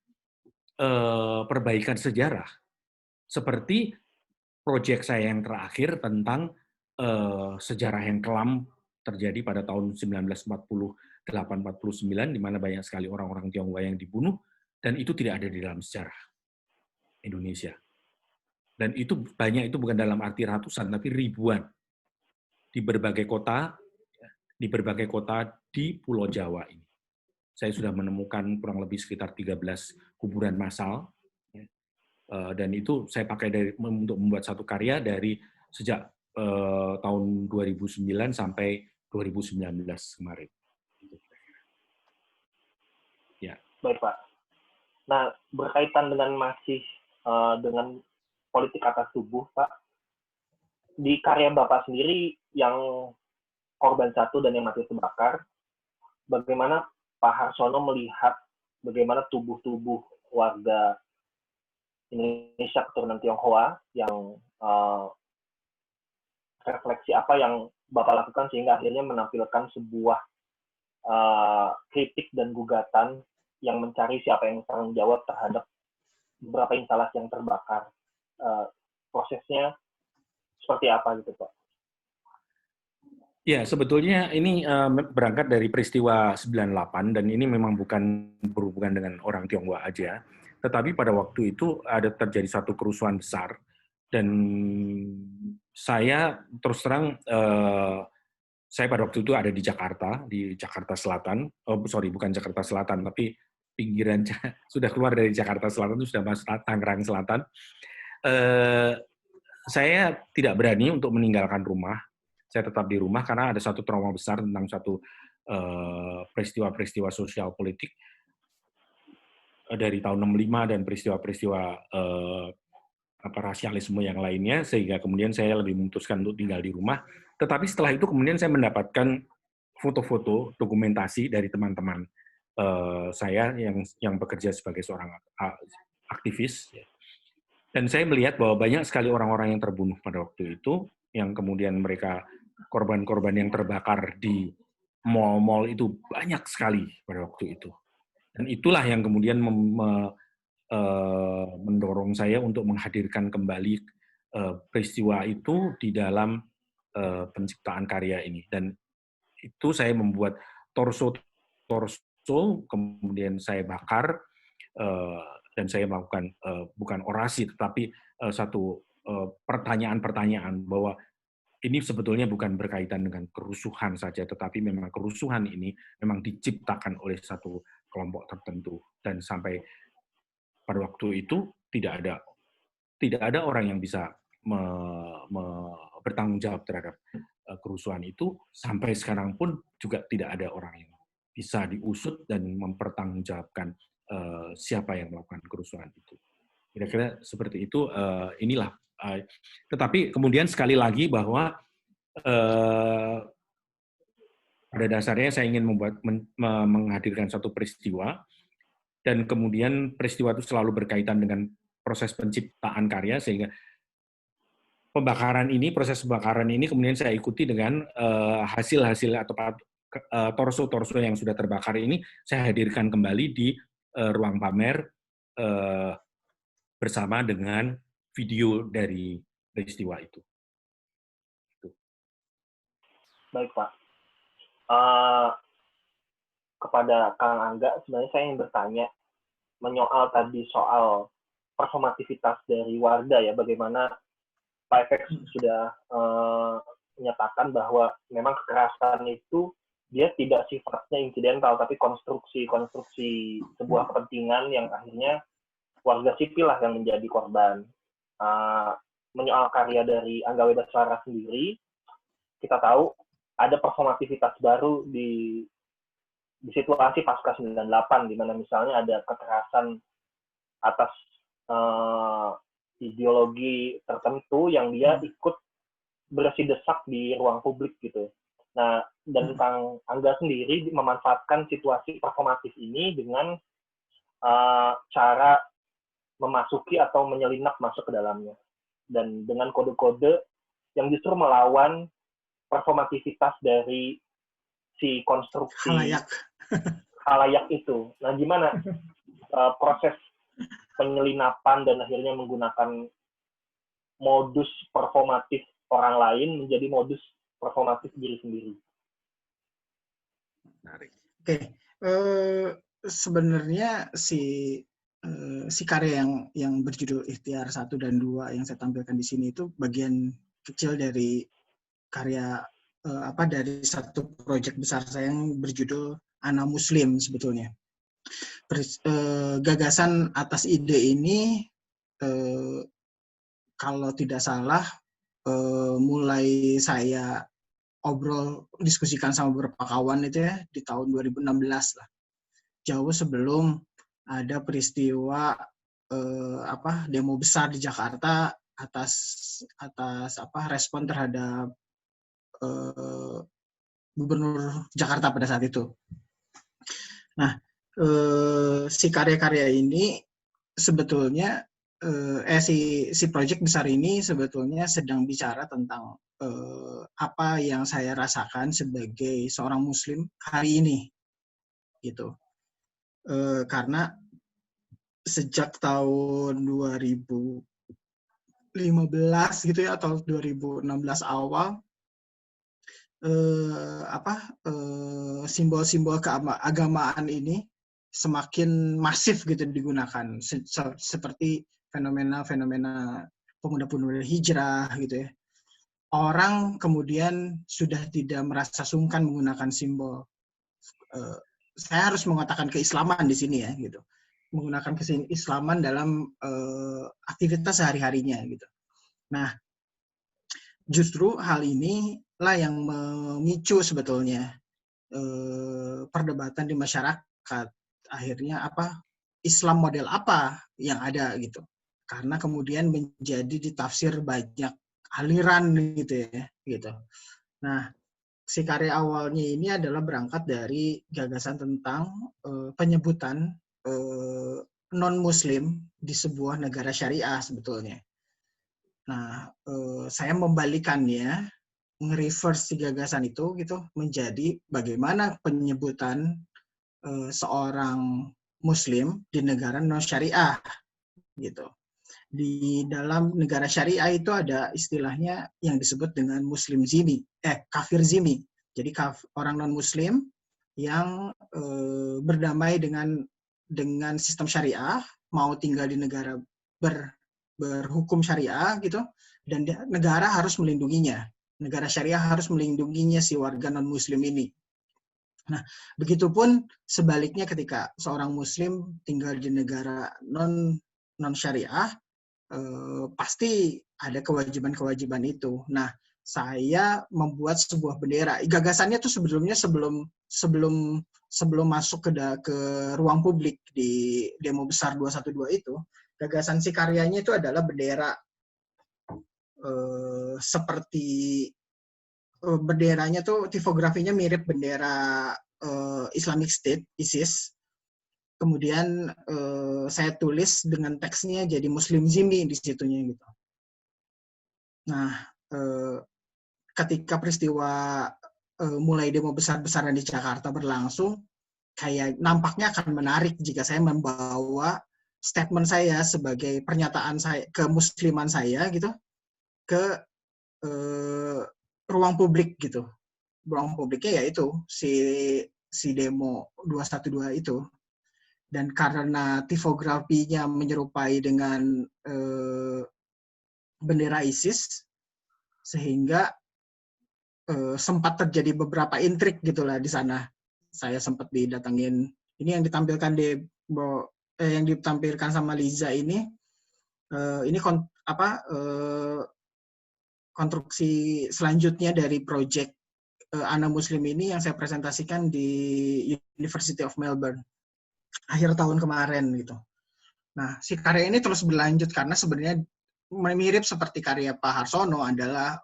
perbaikan sejarah. Seperti proyek saya yang terakhir tentang sejarah yang kelam terjadi pada tahun 1948-49 di mana banyak sekali orang-orang Tionghoa yang dibunuh, dan itu tidak ada di dalam sejarah Indonesia. Dan itu banyak, itu bukan dalam arti ratusan tapi ribuan di berbagai kota di Pulau Jawa ini. Saya sudah menemukan kurang lebih sekitar 13 kuburan massal, dan itu saya pakai untuk membuat satu karya dari sejak tahun 2009 sampai 2019 kemarin. Ya. Baik, Pak. Nah, berkaitan dengan masih dengan politik atas tubuh, Pak, di karya Bapak sendiri yang korban 1 dan yang mati terbakar, bagaimana Pak Harsono melihat bagaimana tubuh-tubuh warga Indonesia keturunan Tionghoa yang refleksi apa yang Bapak lakukan sehingga akhirnya menampilkan sebuah kritik dan gugatan yang mencari siapa yang bertanggung jawab terhadap beberapa instalasi yang terbakar. Prosesnya seperti apa gitu, Pak? Ya, sebetulnya ini berangkat dari peristiwa 98, dan ini memang bukan berhubungan dengan orang Tionghoa aja, tetapi pada waktu itu ada terjadi satu kerusuhan besar, dan saya terus terang, saya pada waktu itu ada di Jakarta Selatan, bukan Jakarta Selatan, tapi pinggiran, sudah keluar dari Jakarta Selatan, itu sudah masuk Tangerang Selatan. Saya tidak berani untuk meninggalkan rumah. Saya tetap di rumah karena ada satu trauma besar tentang satu peristiwa-peristiwa sosial politik dari tahun 65 dan peristiwa-peristiwa rasialisme yang lainnya, sehingga kemudian saya lebih memutuskan untuk tinggal di rumah. Tetapi setelah itu kemudian saya mendapatkan foto-foto dokumentasi dari teman-teman saya yang bekerja sebagai seorang aktivis, dan saya melihat bahwa banyak sekali orang-orang yang terbunuh pada waktu itu, yang kemudian mereka korban-korban yang terbakar di mal-mal itu banyak sekali pada waktu itu. Dan itulah yang kemudian mendorong saya untuk menghadirkan kembali peristiwa itu di dalam penciptaan karya ini. Dan itu saya membuat torso, kemudian saya bakar, dan saya melakukan bukan orasi tetapi satu pertanyaan-pertanyaan bahwa ini sebetulnya bukan berkaitan dengan kerusuhan saja, tetapi memang kerusuhan ini memang diciptakan oleh satu kelompok tertentu, dan sampai pada waktu itu tidak ada orang yang bisa bertanggung jawab terhadap kerusuhan itu. Sampai sekarang pun juga tidak ada orang yang bisa diusut dan mempertanggungjawabkan siapa yang melakukan kerusuhan itu. Kira-kira seperti itu. Inilah. Tetapi kemudian sekali lagi bahwa pada dasarnya saya ingin menghadirkan satu peristiwa, dan kemudian peristiwa itu selalu berkaitan dengan proses penciptaan karya, sehingga proses pembakaran ini kemudian saya ikuti dengan hasil-hasil atau torso-torso yang sudah terbakar ini saya hadirkan kembali di ruang pamer bersama dengan video dari peristiwa itu. Baik, Pak. Kepada Kang Angga, sebenarnya saya ingin bertanya menyoal tadi soal performativitas dari warga ya, bagaimana Pak FX sudah menyatakan bahwa memang kekerasan itu dia tidak sifatnya insidental, tapi konstruksi sebuah kepentingan yang akhirnya warga sipil lah yang menjadi korban. Menyoal karya dari Angga Wedaswara sendiri, kita tahu ada performativitas baru di situasi pasca 98, di mana misalnya ada kekerasan atas ideologi tertentu yang dia ikut bersih desak di ruang publik gitu. Nah, dan Kang Angga sendiri memanfaatkan situasi performatif ini dengan cara memasuki atau menyelinap masuk ke dalamnya, dan dengan kode-kode yang justru melawan performativitas dari si konstruksi khalayak itu. Nah, gimana proses penyelinapan dan akhirnya menggunakan modus performatif orang lain menjadi modus performatif diri sendiri? Oke. Sebenarnya si karya yang berjudul Ikhtiar 1 dan 2 yang saya tampilkan di sini itu bagian kecil dari karya dari satu proyek besar saya yang berjudul Ana Muslim sebetulnya. Gagasan atas ide ini kalau tidak salah mulai saya diskusikan sama beberapa kawan itu ya di tahun 2016 lah. Jauh sebelum ada peristiwa demo besar di Jakarta atas respon terhadap Gubernur Jakarta pada saat itu. Nah, si karya-karya ini sebetulnya si proyek besar ini sebetulnya sedang bicara tentang apa yang saya rasakan sebagai seorang Muslim hari ini, gitu. Karena sejak tahun 2015 gitu ya, atau 2016 awal, simbol-simbol keagamaan ini semakin masif gitu digunakan, seperti fenomena-fenomena pemuda-pemudi hijrah gitu ya. Orang kemudian sudah tidak merasa sungkan menggunakan simbol. Saya harus mengatakan keislaman di sini ya gitu. Menggunakan keislaman dalam aktivitas sehari-harinya gitu. Nah, justru hal ini lah yang memicu sebetulnya perdebatan di masyarakat. Akhirnya Islam model apa yang ada gitu. Karena kemudian menjadi ditafsir banyak aliran gitu ya gitu. Nah, si karya awalnya ini adalah berangkat dari gagasan tentang penyebutan non-Muslim di sebuah negara syariah sebetulnya. Nah, saya membalikannya, nge-reverse si gagasan itu gitu menjadi bagaimana penyebutan seorang Muslim di negara non-syariah gitu. Di dalam negara syariah itu ada istilahnya yang disebut dengan Muslim zimmi, kafir zimmi. Jadi orang non-Muslim yang berdamai dengan sistem syariah mau tinggal di negara berhukum syariah gitu, dan negara harus melindunginya. Negara syariah harus melindunginya si warga non-muslim ini. Nah, begitupun sebaliknya ketika seorang muslim tinggal di negara non-syariah, pasti ada kewajiban-kewajiban itu. Nah, saya membuat sebuah bendera. Gagasannya tuh sebelumnya sebelum masuk ke ruang publik di demo besar 212 itu, gagasan si karyanya itu adalah bendera seperti benderanya tuh tipografinya mirip bendera Islamic State, ISIS. Kemudian saya tulis dengan teksnya jadi Muslim Zimmi di situnya gitu. Nah, ketika peristiwa mulai demo besar-besaran di Jakarta berlangsung, kayak nampaknya akan menarik jika saya membawa statement saya sebagai pernyataan saya kemusliman saya gitu ke ruang publik gitu. Ruang publiknya yaitu si demo 212 itu. Dan karena tipografinya menyerupai dengan bendera ISIS, sehingga sempat terjadi beberapa intrik gitulah di sana. Saya sempat didatengin. Ini yang ditampilkan yang ditampilkan sama Liza ini konstruksi selanjutnya dari project Ana Muslim ini yang saya presentasikan di University of Melbourne akhir tahun kemarin gitu. Nah, si karya ini terus berlanjut karena sebenarnya mirip seperti karya Pak Harsono adalah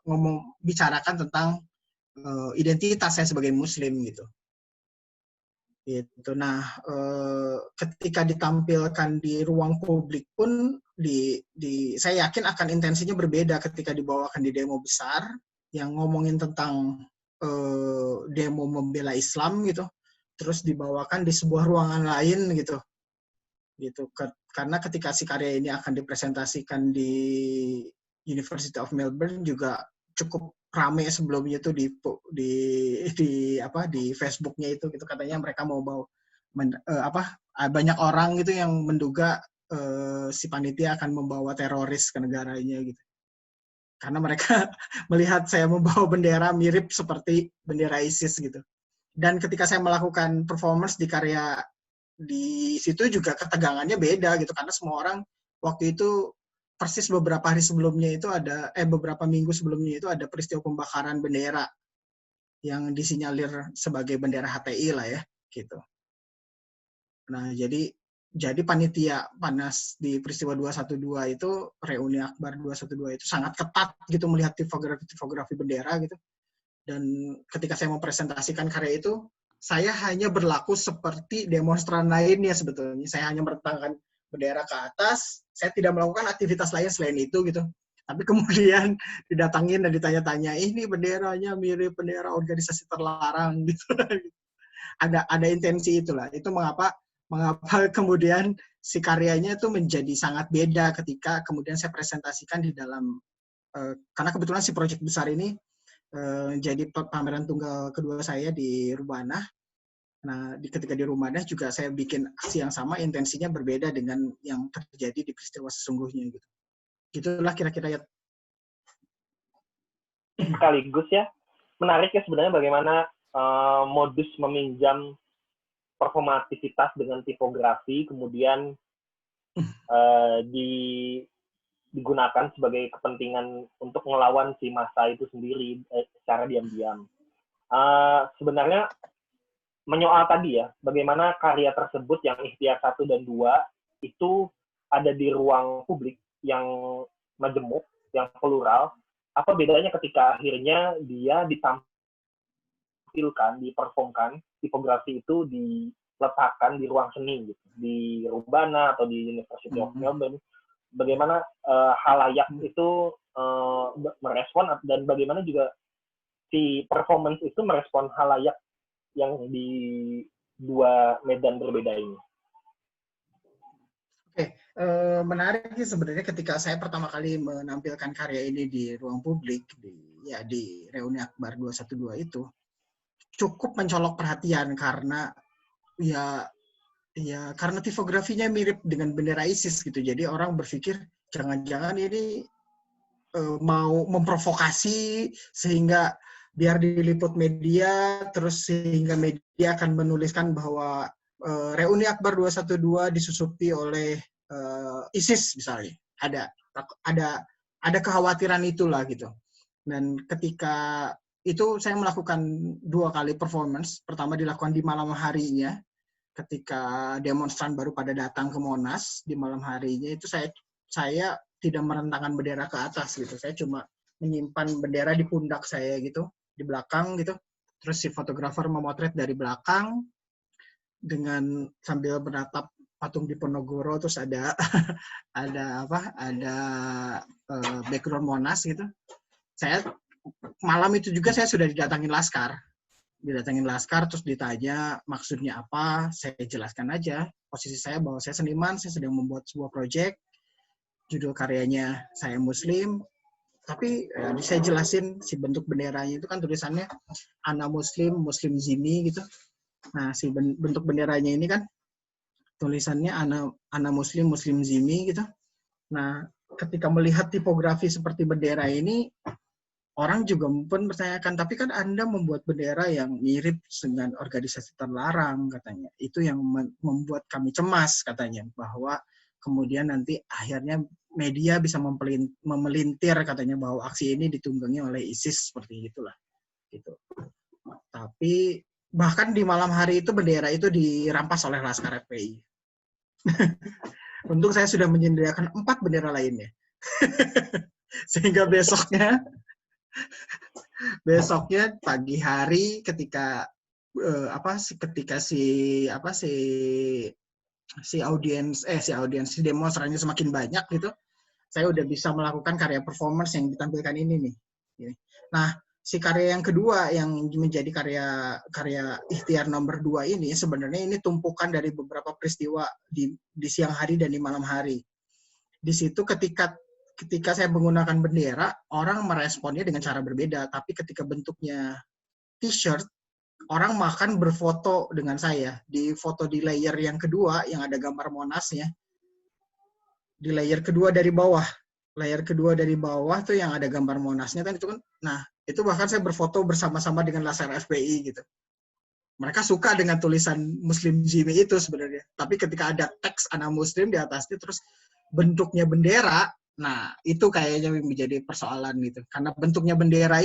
bicarakan tentang identitas saya sebagai Muslim gitu. Gitu. Nah, ketika ditampilkan di ruang publik pun saya yakin akan intensinya berbeda ketika dibawakan di demo besar yang ngomongin tentang demo membela Islam gitu, terus dibawakan di sebuah ruangan lain gitu. Karena ketika si karya ini akan dipresentasikan di University of Melbourne juga cukup rame sebelumnya tuh di Facebooknya itu gitu, katanya mereka mau bawa banyak orang gitu yang menduga si panitia akan membawa teroris ke negaranya gitu, karena mereka melihat saya membawa bendera mirip seperti bendera ISIS gitu. Dan ketika saya melakukan performance di karya di situ juga ketegangannya beda gitu, karena semua orang waktu itu persis beberapa hari sebelumnya itu beberapa minggu sebelumnya itu ada peristiwa pembakaran bendera yang disinyalir sebagai bendera HTI lah ya gitu. Nah, jadi panitia panas di peristiwa 212 itu, reuni akbar 212 itu sangat ketat gitu melihat tipografi bendera gitu. Dan ketika saya mempresentasikan karya itu, saya hanya berlaku seperti demonstran lainnya sebetulnya. Saya hanya merentangkan bendera ke atas, saya tidak melakukan aktivitas lain selain itu gitu. Tapi kemudian didatangin dan ditanya-tanya, ini benderanya mirip bendera organisasi terlarang gitu. Ada intensi itulah. Itu mengapa kemudian si karyanya itu menjadi sangat beda ketika kemudian saya presentasikan di dalam karena kebetulan si proyek besar ini jadi pameran tunggal kedua saya di Rubanah. Nah, ketika di Rubanah juga saya bikin aksi yang sama, intensinya berbeda dengan yang terjadi di peristiwa sesungguhnya gitu. Gitulah kira-kira ya. Sekaligus ya, menarik ya sebenarnya bagaimana modus meminjam performativitas dengan tipografi kemudian digunakan sebagai kepentingan untuk melawan si massa itu sendiri secara diam-diam. Sebenarnya menyoal tadi ya, bagaimana karya tersebut yang Ikhtiar 1 dan 2 itu ada di ruang publik yang majemuk, yang plural. Apa bedanya ketika akhirnya dia ditampilkan, diperformkan, tipografi itu diletakkan di ruang seni, gitu, di Rumbana atau di University of Melbourne. Bagaimana halayak itu merespon, dan bagaimana juga si performance itu merespon halayak yang di dua medan berbeda ini. Oke, menarik sih sebenarnya ketika saya pertama kali menampilkan karya ini di ruang publik di reuni akbar 212 itu cukup mencolok perhatian karena ya ya karena tipografinya mirip dengan bendera ISIS gitu. Jadi orang berpikir jangan-jangan ini mau memprovokasi sehingga biar diliput media, terus sehingga media akan menuliskan bahwa reuni Akbar 212 disusupi oleh ISIS misalnya. Ada kekhawatiran itulah gitu. Dan ketika itu saya melakukan 2 kali performance. Pertama dilakukan di malam harinya, ketika demonstran baru pada datang ke Monas di malam harinya, itu saya tidak merentangkan bendera ke atas gitu. Saya cuma menyimpan bendera di pundak saya gitu, di belakang gitu. Terus si fotografer memotret dari belakang dengan sambil menatap patung Diponegoro, terus ada ada background Monas gitu. Saya malam itu juga saya sudah didatangin laskar, terus ditanya maksudnya apa, saya jelaskan aja posisi saya bahwa saya seniman, saya sedang membuat sebuah proyek, judul karyanya Saya Muslim, tapi saya jelasin si bentuk benderanya itu kan tulisannya Ana Muslim, Muslim Zimi gitu. Nah si bentuk benderanya ini kan tulisannya Ana Muslim, Muslim Zimi gitu. Nah ketika melihat tipografi seperti bendera ini, orang juga pun bertanyakan, tapi kan Anda membuat bendera yang mirip dengan organisasi terlarang, katanya. Itu yang membuat kami cemas, katanya, bahwa kemudian nanti akhirnya media bisa memelintir, katanya, bahwa aksi ini ditunggangi oleh ISIS, seperti itulah. Gitu. Tapi bahkan di malam hari itu bendera itu dirampas oleh Laskar FPI. Untung saya sudah menyediakan 4 bendera lainnya. Sehingga besoknya pagi hari ketika si demonstrannya semakin banyak gitu, saya udah bisa melakukan karya performance yang ditampilkan ini nih. Nah, si karya yang kedua yang menjadi karya ikhtiar nomor 2 ini sebenarnya ini tumpukan dari beberapa peristiwa di siang hari dan di malam hari. Di situ ketika saya menggunakan bendera, orang meresponnya dengan cara berbeda. Tapi ketika bentuknya t-shirt, orang makan berfoto dengan saya. Di foto di layer yang kedua, yang ada gambar Monasnya. Di layer kedua dari bawah. Layer kedua dari bawah tuh yang ada gambar Monasnya kan itu kan. Nah, itu bahkan saya berfoto bersama-sama dengan Laskar FPI gitu. Mereka suka dengan tulisan Muslim Jimmy itu sebenarnya. Tapi ketika ada teks Ana Muslim di atasnya, terus bentuknya bendera, nah itu kayaknya menjadi persoalan gitu. Karena bentuknya bendera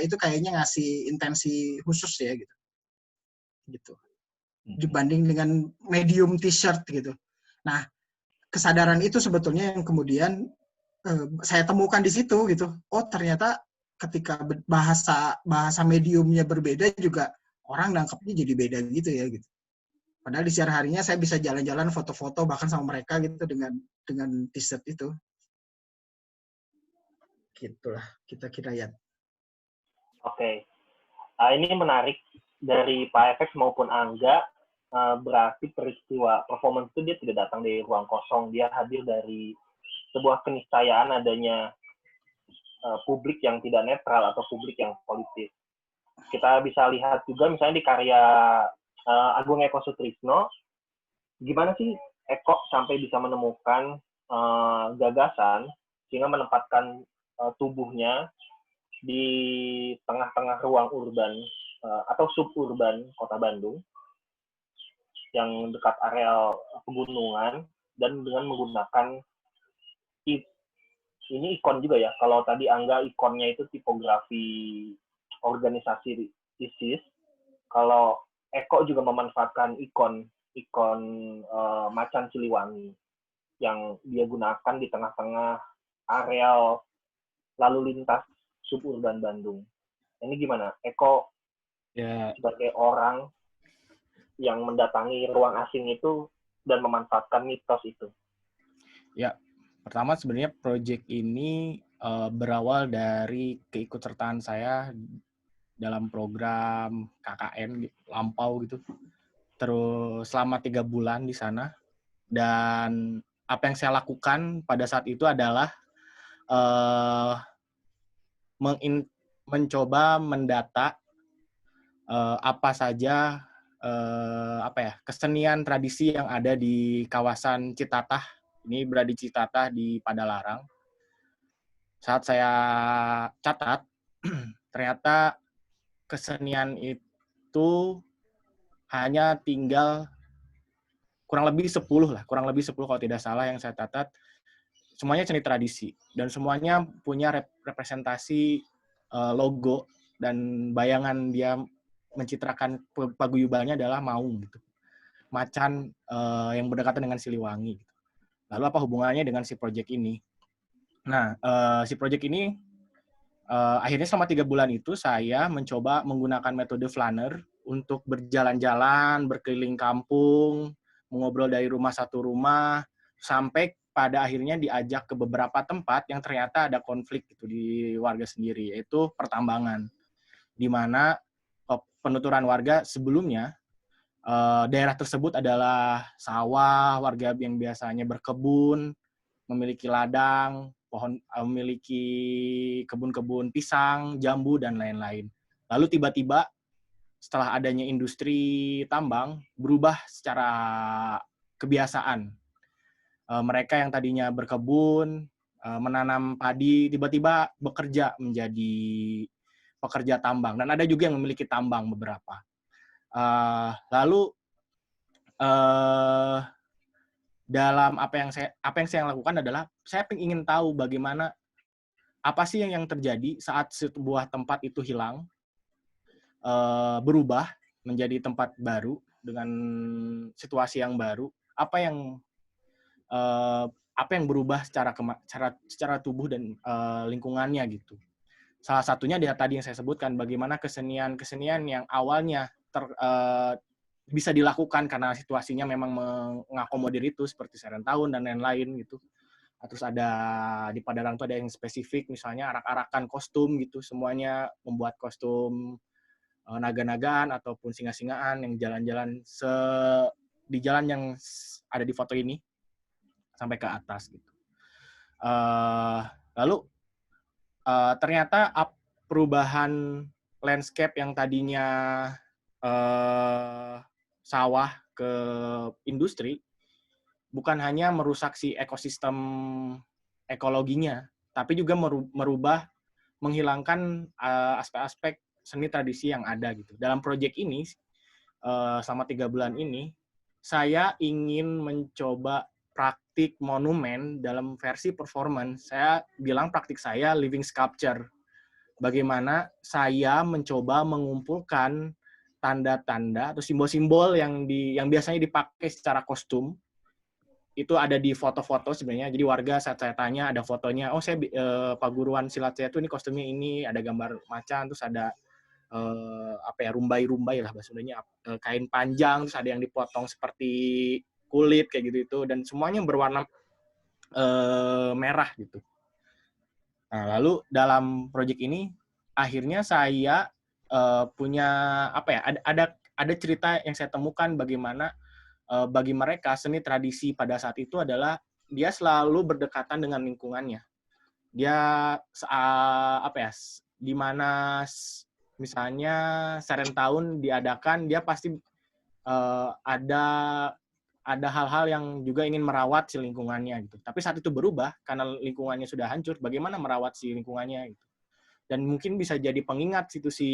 itu kayaknya ngasih intensi khusus ya gitu. Dibanding dengan medium t-shirt gitu. Nah, kesadaran itu sebetulnya yang kemudian saya temukan di situ gitu. Oh, ternyata ketika bahasa mediumnya berbeda juga orang nangkepnya jadi beda gitu ya gitu. Padahal di siang harinya saya bisa jalan-jalan foto-foto bahkan sama mereka gitu dengan t-shirt itu. Gitulah kita kira ya. Oke. Ini menarik dari Pak FX maupun Angga, berarti peristiwa performance itu dia tidak datang dari ruang kosong, dia hadir dari sebuah keniscayaan adanya publik yang tidak netral atau publik yang politis. Kita bisa lihat juga misalnya di karya Agung Eko Sutrisno, gimana sih Eko sampai bisa menemukan gagasan sehingga menempatkan tubuhnya di tengah-tengah ruang urban atau suburban Kota Bandung yang dekat areal pegunungan dan dengan menggunakan ini ikon juga ya. Kalau tadi Angga ikonnya itu tipografi organisasi ISIS, kalau Eko juga memanfaatkan ikon macan Siliwangi yang dia gunakan di tengah-tengah areal lalu lintas suburban Bandung. Ini gimana? Eko sebagai orang yang mendatangi ruang asing itu dan memanfaatkan mitos itu. Ya, pertama sebenarnya proyek ini berawal dari keikutsertaan saya dalam program KKN lampau gitu. Terus selama 3 bulan di sana. Dan apa yang saya lakukan pada saat itu adalah mencoba mendata apa saja kesenian tradisi yang ada di kawasan Citatah. Ini berada di Citatah di Padalarang. Saat saya catat, ternyata kesenian itu hanya tinggal kurang lebih 10 kalau tidak salah yang saya catat. Semuanya seni tradisi dan semuanya punya representasi logo dan bayangan dia mencitrakan paguyubannya adalah maung gitu. Macan yang berdekatan dengan Siliwangi gitu. Lalu apa hubungannya dengan si project ini? Nah, si project ini akhirnya selama 3 bulan itu saya mencoba menggunakan metode Flanner untuk berjalan-jalan, berkeliling kampung, mengobrol dari rumah satu rumah, sampai pada akhirnya diajak ke beberapa tempat yang ternyata ada konflik gitu di warga sendiri, yaitu pertambangan. Di mana penuturan warga sebelumnya daerah tersebut adalah sawah, warga yang biasanya berkebun, memiliki ladang, memiliki kebun-kebun pisang, jambu, dan lain-lain. Lalu tiba-tiba setelah adanya industri tambang, berubah secara kebiasaan. Mereka yang tadinya berkebun, menanam padi, tiba-tiba bekerja menjadi pekerja tambang. Dan ada juga yang memiliki tambang beberapa. Lalu dalam apa yang saya lakukan adalah saya ingin tahu bagaimana apa sih yang terjadi saat sebuah tempat itu hilang, berubah menjadi tempat baru dengan situasi yang baru, apa yang berubah secara tubuh dan lingkungannya gitu. Salah satunya tadi yang saya sebutkan, bagaimana kesenian yang awalnya bisa dilakukan karena situasinya memang mengakomodir itu, seperti Serentahun dan lain-lain gitu. Terus ada di Padalarang itu ada yang spesifik, misalnya arak-arakan kostum gitu, semuanya membuat kostum naga-nagaan ataupun singa-singaan yang jalan-jalan di jalan yang ada di foto ini sampai ke atas gitu. Lalu ternyata perubahan landscape yang tadinya sawah ke industri bukan hanya merusak si ekosistem ekologinya, tapi juga menghilangkan aspek-aspek seni tradisi yang ada gitu. Dalam proyek ini, selama 3 bulan ini, saya ingin mencoba praktik monumen dalam versi performance. Saya bilang praktik saya living sculpture. Bagaimana saya mencoba mengumpulkan tanda-tanda atau simbol-simbol yang biasanya dipakai secara kostum. Itu ada di foto-foto sebenarnya. Jadi warga saat saya tanya ada fotonya, oh saya paguruan silat saya tuh ini kostumnya ini, ada gambar macan, terus ada rumbai-rumbai lah bahasa Sundanya, kain panjang, terus ada yang dipotong seperti kulit kayak gitu itu, dan semuanya berwarna merah gitu. Nah, lalu dalam proyek ini akhirnya saya punya ada cerita yang saya temukan bagaimana bagi mereka seni tradisi pada saat itu adalah dia selalu berdekatan dengan lingkungannya. Dia di mana misalnya Serentahun diadakan, dia pasti ada hal-hal yang juga ingin merawat si lingkungannya gitu. Tapi saat itu berubah karena lingkungannya sudah hancur, bagaimana merawat si lingkungannya gitu. Dan mungkin bisa jadi pengingat si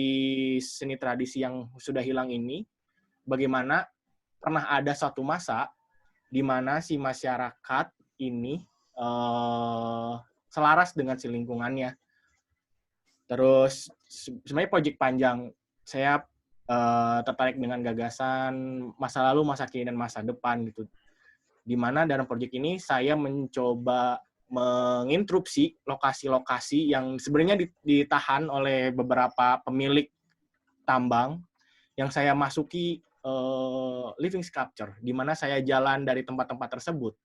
seni tradisi yang sudah hilang ini, bagaimana pernah ada suatu masa di mana si masyarakat ini selaras dengan si lingkungannya. Terus sebenarnya proyek panjang, saya tertarik dengan gagasan masa lalu, masa kini, dan masa depan gitu. Di mana dalam proyek ini saya mencoba menginterupsi lokasi-lokasi yang sebenarnya ditahan oleh beberapa pemilik tambang yang saya masuki living sculpture, di mana saya jalan dari tempat-tempat tersebut,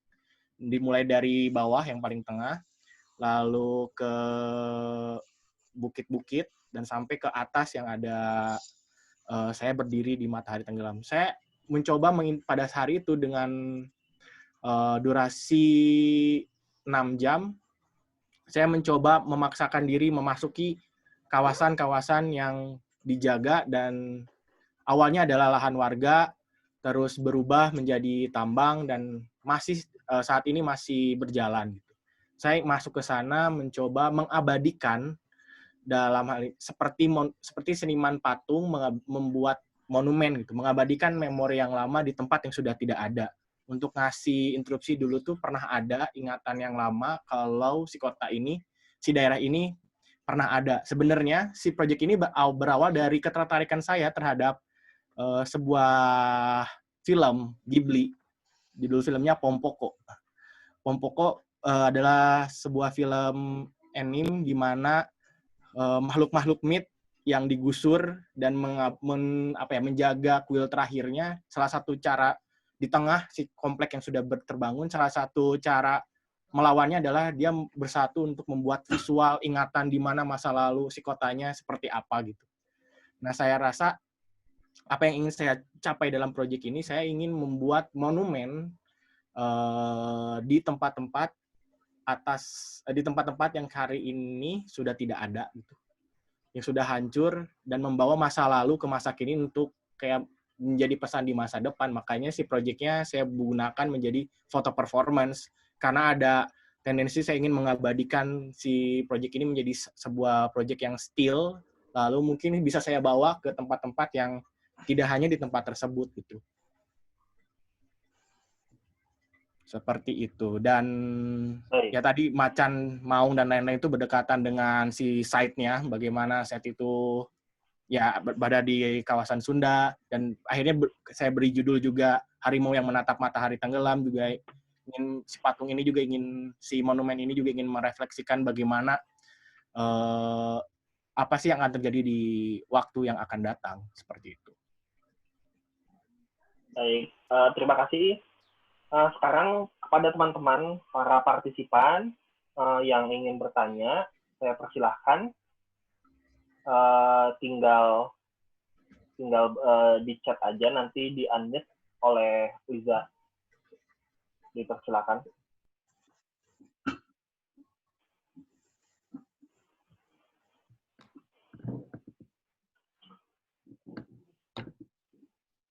dimulai dari bawah yang paling tengah, lalu ke bukit-bukit, dan sampai ke atas yang ada saya berdiri di matahari tenggelam. Saya mencoba pada hari itu dengan durasi 6 jam, saya mencoba memaksakan diri memasuki kawasan-kawasan yang dijaga dan awalnya adalah lahan warga, terus berubah menjadi tambang dan masih saat ini masih berjalan. Saya masuk ke sana mencoba mengabadikan dalam hal seperti seniman patung membuat monumen gitu, mengabadikan memori yang lama di tempat yang sudah tidak ada. Untuk ngasih interupsi dulu tuh pernah ada ingatan yang lama kalau si kota ini, si daerah ini pernah ada. Sebenarnya si proyek ini berawal dari ketertarikan saya terhadap sebuah film Ghibli. Judul filmnya Pompoko. Pompoko adalah sebuah film anime di mana makhluk-makhluk myth yang digusur dan menjaga kuil terakhirnya. Salah satu cara di tengah si komplek yang sudah terbangun, salah satu cara melawannya adalah dia bersatu untuk membuat visual ingatan di mana masa lalu si kotanya seperti apa gitu. Nah, saya rasa apa yang ingin saya capai dalam proyek ini, saya ingin membuat monumen di tempat-tempat yang hari ini sudah tidak ada gitu, yang sudah hancur dan membawa masa lalu ke masa kini untuk kayak menjadi pesan di masa depan. Makanya si proyeknya saya gunakan menjadi foto performance karena ada tendensi saya ingin mengabadikan si proyek ini menjadi sebuah proyek yang still, lalu mungkin bisa saya bawa ke tempat-tempat yang tidak hanya di tempat tersebut gitu. Seperti itu. Dan ya tadi macan, maung, dan lain-lain itu berdekatan dengan si site-nya, bagaimana site itu ya berada di kawasan Sunda, dan akhirnya saya beri judul juga Harimau yang Menatap Matahari Tenggelam, juga ingin si patung ini juga ingin, si monumen ini juga ingin merefleksikan bagaimana apa sih yang akan terjadi di waktu yang akan datang, seperti itu. Baik, terima kasih. Sekarang kepada teman-teman para partisipan yang ingin bertanya, saya persilahkan tinggal di chat aja, nanti di-unmute oleh Liza. Dipersilakan.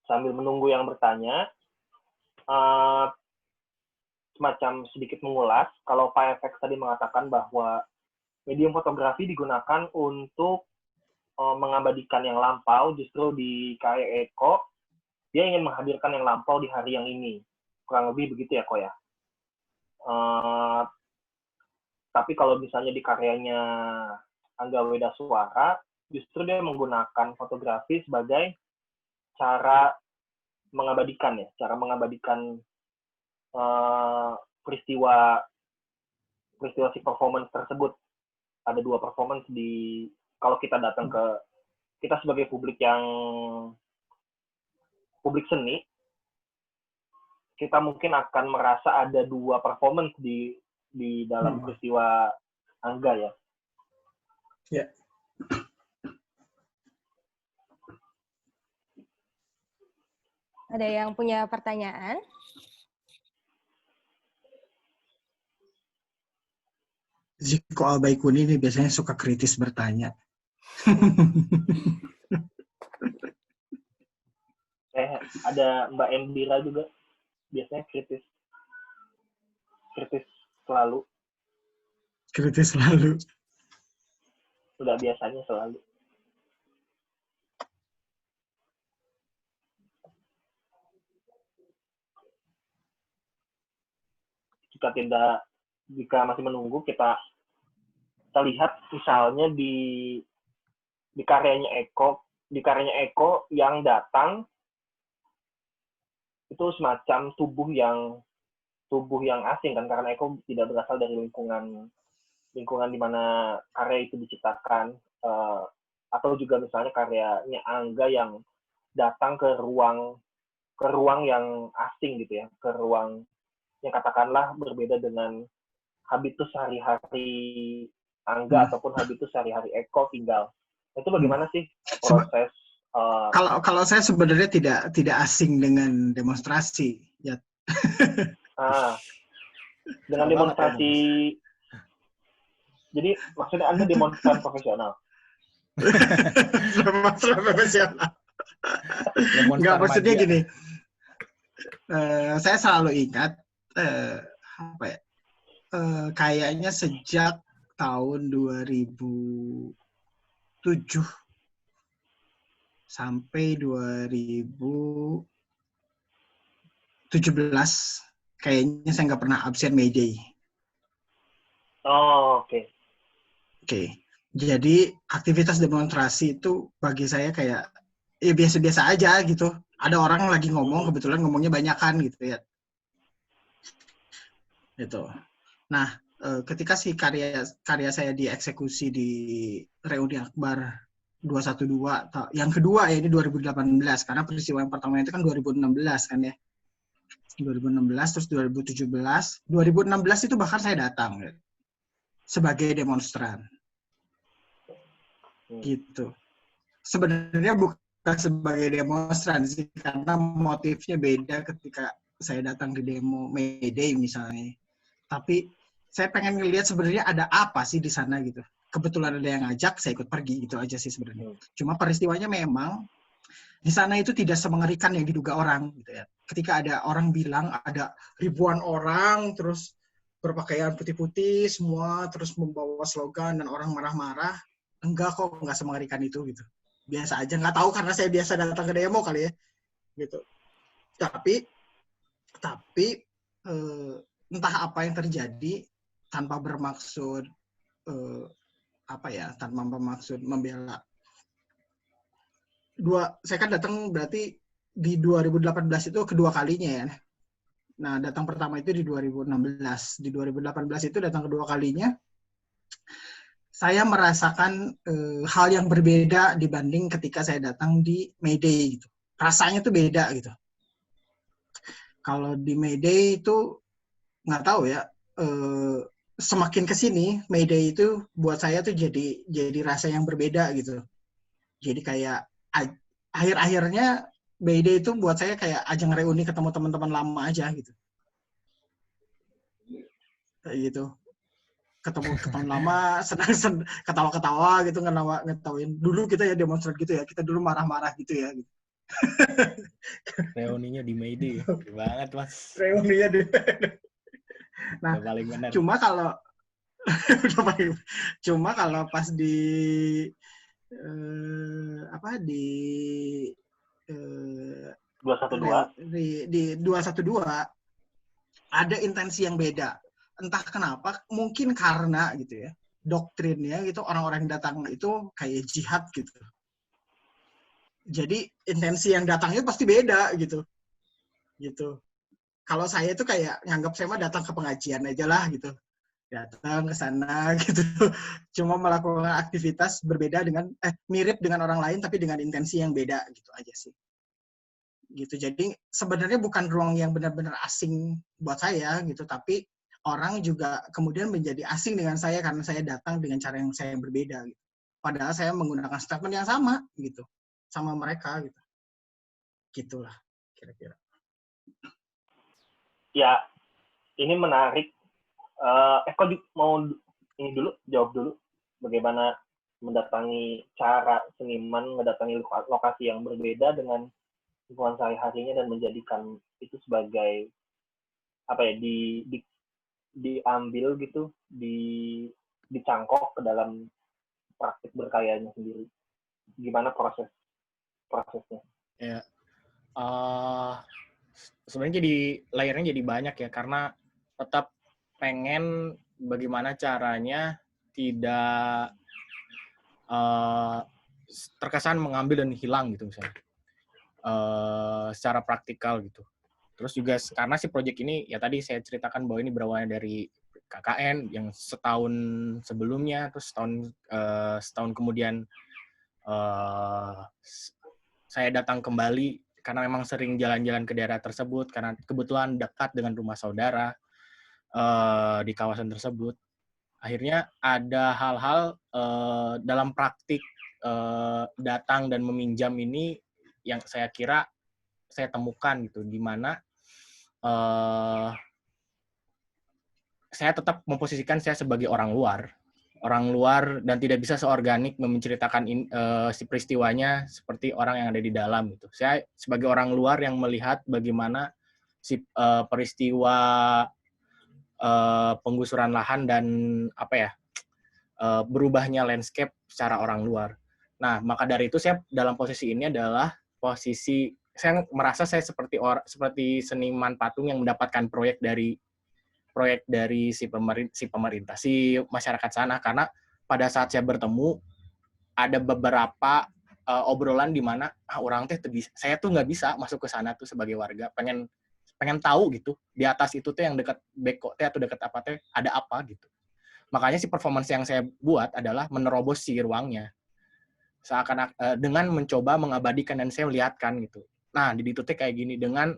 Sambil menunggu yang bertanya, semacam sedikit mengulas, kalau Pak FX tadi mengatakan bahwa medium fotografi digunakan untuk mengabadikan yang lampau, justru di karya Eko, dia ingin menghadirkan yang lampau di hari yang ini. Kurang lebih begitu ya, Ko ya? Tapi kalau misalnya di karyanya Angga Wedasuara, justru dia menggunakan fotografi sebagai cara mengabadikan ya, cara mengabadikan peristiwa si performance tersebut. Ada 2 performance kalau kita datang ke, kita sebagai publik seni, kita mungkin akan merasa ada 2 performance di dalam peristiwa Angga ya. Ya. Ada yang punya pertanyaan? Ziko Albaikuni ini biasanya suka kritis bertanya. Ada Mbak Endira juga, biasanya kritis selalu. Kritis selalu. Sudah biasanya selalu. Jika masih menunggu, kita lihat misalnya di karyanya Eko yang datang itu semacam tubuh yang asing kan, karena Eko tidak berasal dari lingkungan di mana karya itu diciptakan, atau juga misalnya karyanya Angga yang datang ke ruang yang asing gitu ya, ke ruang yang katakanlah berbeda dengan habitus sehari-hari Angga ataupun habitus sehari-hari Eko tinggal. Itu bagaimana sih proses? Kalau saya sebenarnya tidak asing dengan demonstrasi, ya. Dengan demonstrasi. Jadi maksudnya Anda demonstran profesional. Demonstran profesional. Monster Nggak, maksudnya remaja. gini, saya selalu ingat, apa ya, kayaknya sejak tahun 2007 sampai 2017, kayaknya saya nggak pernah absen May Day. Oh, oke. Oke, jadi aktivitas demonstrasi itu bagi saya kayak ya biasa-biasa aja gitu. Ada orang lagi ngomong, kebetulan ngomongnya banyakan gitu ya. Gitu. Nah, ketika si karya saya dieksekusi di Reuni Akbar 212, yang kedua ya ini 2018, karena peristiwa yang pertama itu kan 2016 kan ya. 2016 terus 2017. 2016 itu bahkan saya datang ya, sebagai demonstran. Gitu. Sebenarnya bukan sebagai demonstran sih, karena motifnya beda ketika saya datang di demo May Day misalnya. Tapi saya pengen ngelihat sebenarnya ada apa sih di sana gitu. Kebetulan ada yang ngajak, saya ikut pergi gitu aja sih sebenarnya. Cuma peristiwanya memang di sana itu tidak semengerikan yang diduga orang gitu ya. Ketika ada orang bilang ada ribuan orang terus berpakaian putih-putih semua terus membawa slogan dan orang marah-marah, enggak kok, enggak semengerikan itu gitu. Biasa aja, nggak tahu karena saya biasa datang ke demo kali ya gitu. Tapi entah apa yang terjadi, tanpa bermaksud tanpa bermaksud membela. Saya kan datang berarti di 2018 itu kedua kalinya ya. Nah, datang pertama itu di 2016. Di 2018 itu datang kedua kalinya. Saya merasakan hal yang berbeda dibanding ketika saya datang di May Day gitu. Rasanya tuh beda gitu. Kalau di May Day itu nggak tahu ya, semakin kesini May Day itu buat saya tuh jadi rasa yang berbeda gitu. Jadi kayak akhir-akhirnya May Day itu buat saya kayak ajang reuni ketemu teman-teman lama aja gitu. Kayak gitu. Ketemu lama, senang ketawa-ketawa gitu, ngetawain. Dulu kita ya demonstran gitu ya, kita dulu marah-marah gitu ya. Gitu. Reuninya di May Day, banget mas. Reuninya di nah, paling benar. Cuma kalau pas di di 212 ada intensi yang beda. Entah kenapa, mungkin karena gitu ya, doktrinnya gitu, orang-orang yang datang itu kayak jihad gitu. Jadi intensi yang datangnya pasti beda gitu. Kalau saya itu kayak nganggap saya mah datang ke pengajian aja lah gitu. Datang ke sana gitu. Cuma melakukan aktivitas berbeda dengan mirip dengan orang lain tapi dengan intensi yang beda gitu aja sih. Gitu. Jadi sebenarnya bukan ruang yang benar-benar asing buat saya gitu, tapi orang juga kemudian menjadi asing dengan saya karena saya datang dengan cara yang saya berbeda gitu. Padahal saya menggunakan statement yang sama gitu sama mereka gitu. Gitulah kira-kira. Ya, ini menarik. Eko mau ini dulu, jawab dulu bagaimana mendatangi cara seniman mendatangi lokasi yang berbeda dengan lingkungan sehari-harinya dan menjadikan itu sebagai apa ya, diambil gitu, dicangkok ke dalam praktik berkaryanya sendiri. Gimana prosesnya? Ya, sebenarnya jadi layernya jadi banyak ya, karena tetap pengen bagaimana caranya tidak terkesan mengambil dan hilang gitu misalnya, secara praktikal gitu. Terus juga karena si project ini ya tadi saya ceritakan bahwa ini berawal dari KKN yang setahun sebelumnya, terus setahun kemudian saya datang kembali karena memang sering jalan-jalan ke daerah tersebut karena kebetulan dekat dengan rumah saudara di kawasan tersebut. Akhirnya ada hal-hal dalam praktik datang dan meminjam ini yang saya kira saya temukan gitu, di mana saya tetap memposisikan saya sebagai orang luar, orang luar dan tidak bisa seorganik menceritakan si peristiwanya seperti orang yang ada di dalam gitu. Saya sebagai orang luar yang melihat bagaimana si peristiwa penggusuran lahan dan berubahnya landscape secara orang luar. Nah, maka dari itu saya dalam posisi ini adalah posisi saya merasa saya seperti seniman patung yang mendapatkan proyek dari si pemerintah, si masyarakat sana, karena pada saat saya bertemu ada beberapa obrolan di mana orang saya tuh nggak bisa masuk ke sana tuh sebagai warga, pengen tahu gitu di atas itu tuh yang dekat beko teh atau dekat apa teh ada apa gitu. Makanya si performance yang saya buat adalah menerobos si ruangnya seakan dengan mencoba mengabadikan dan saya melihatkan gitu. Nah, di itu teh kayak gini dengan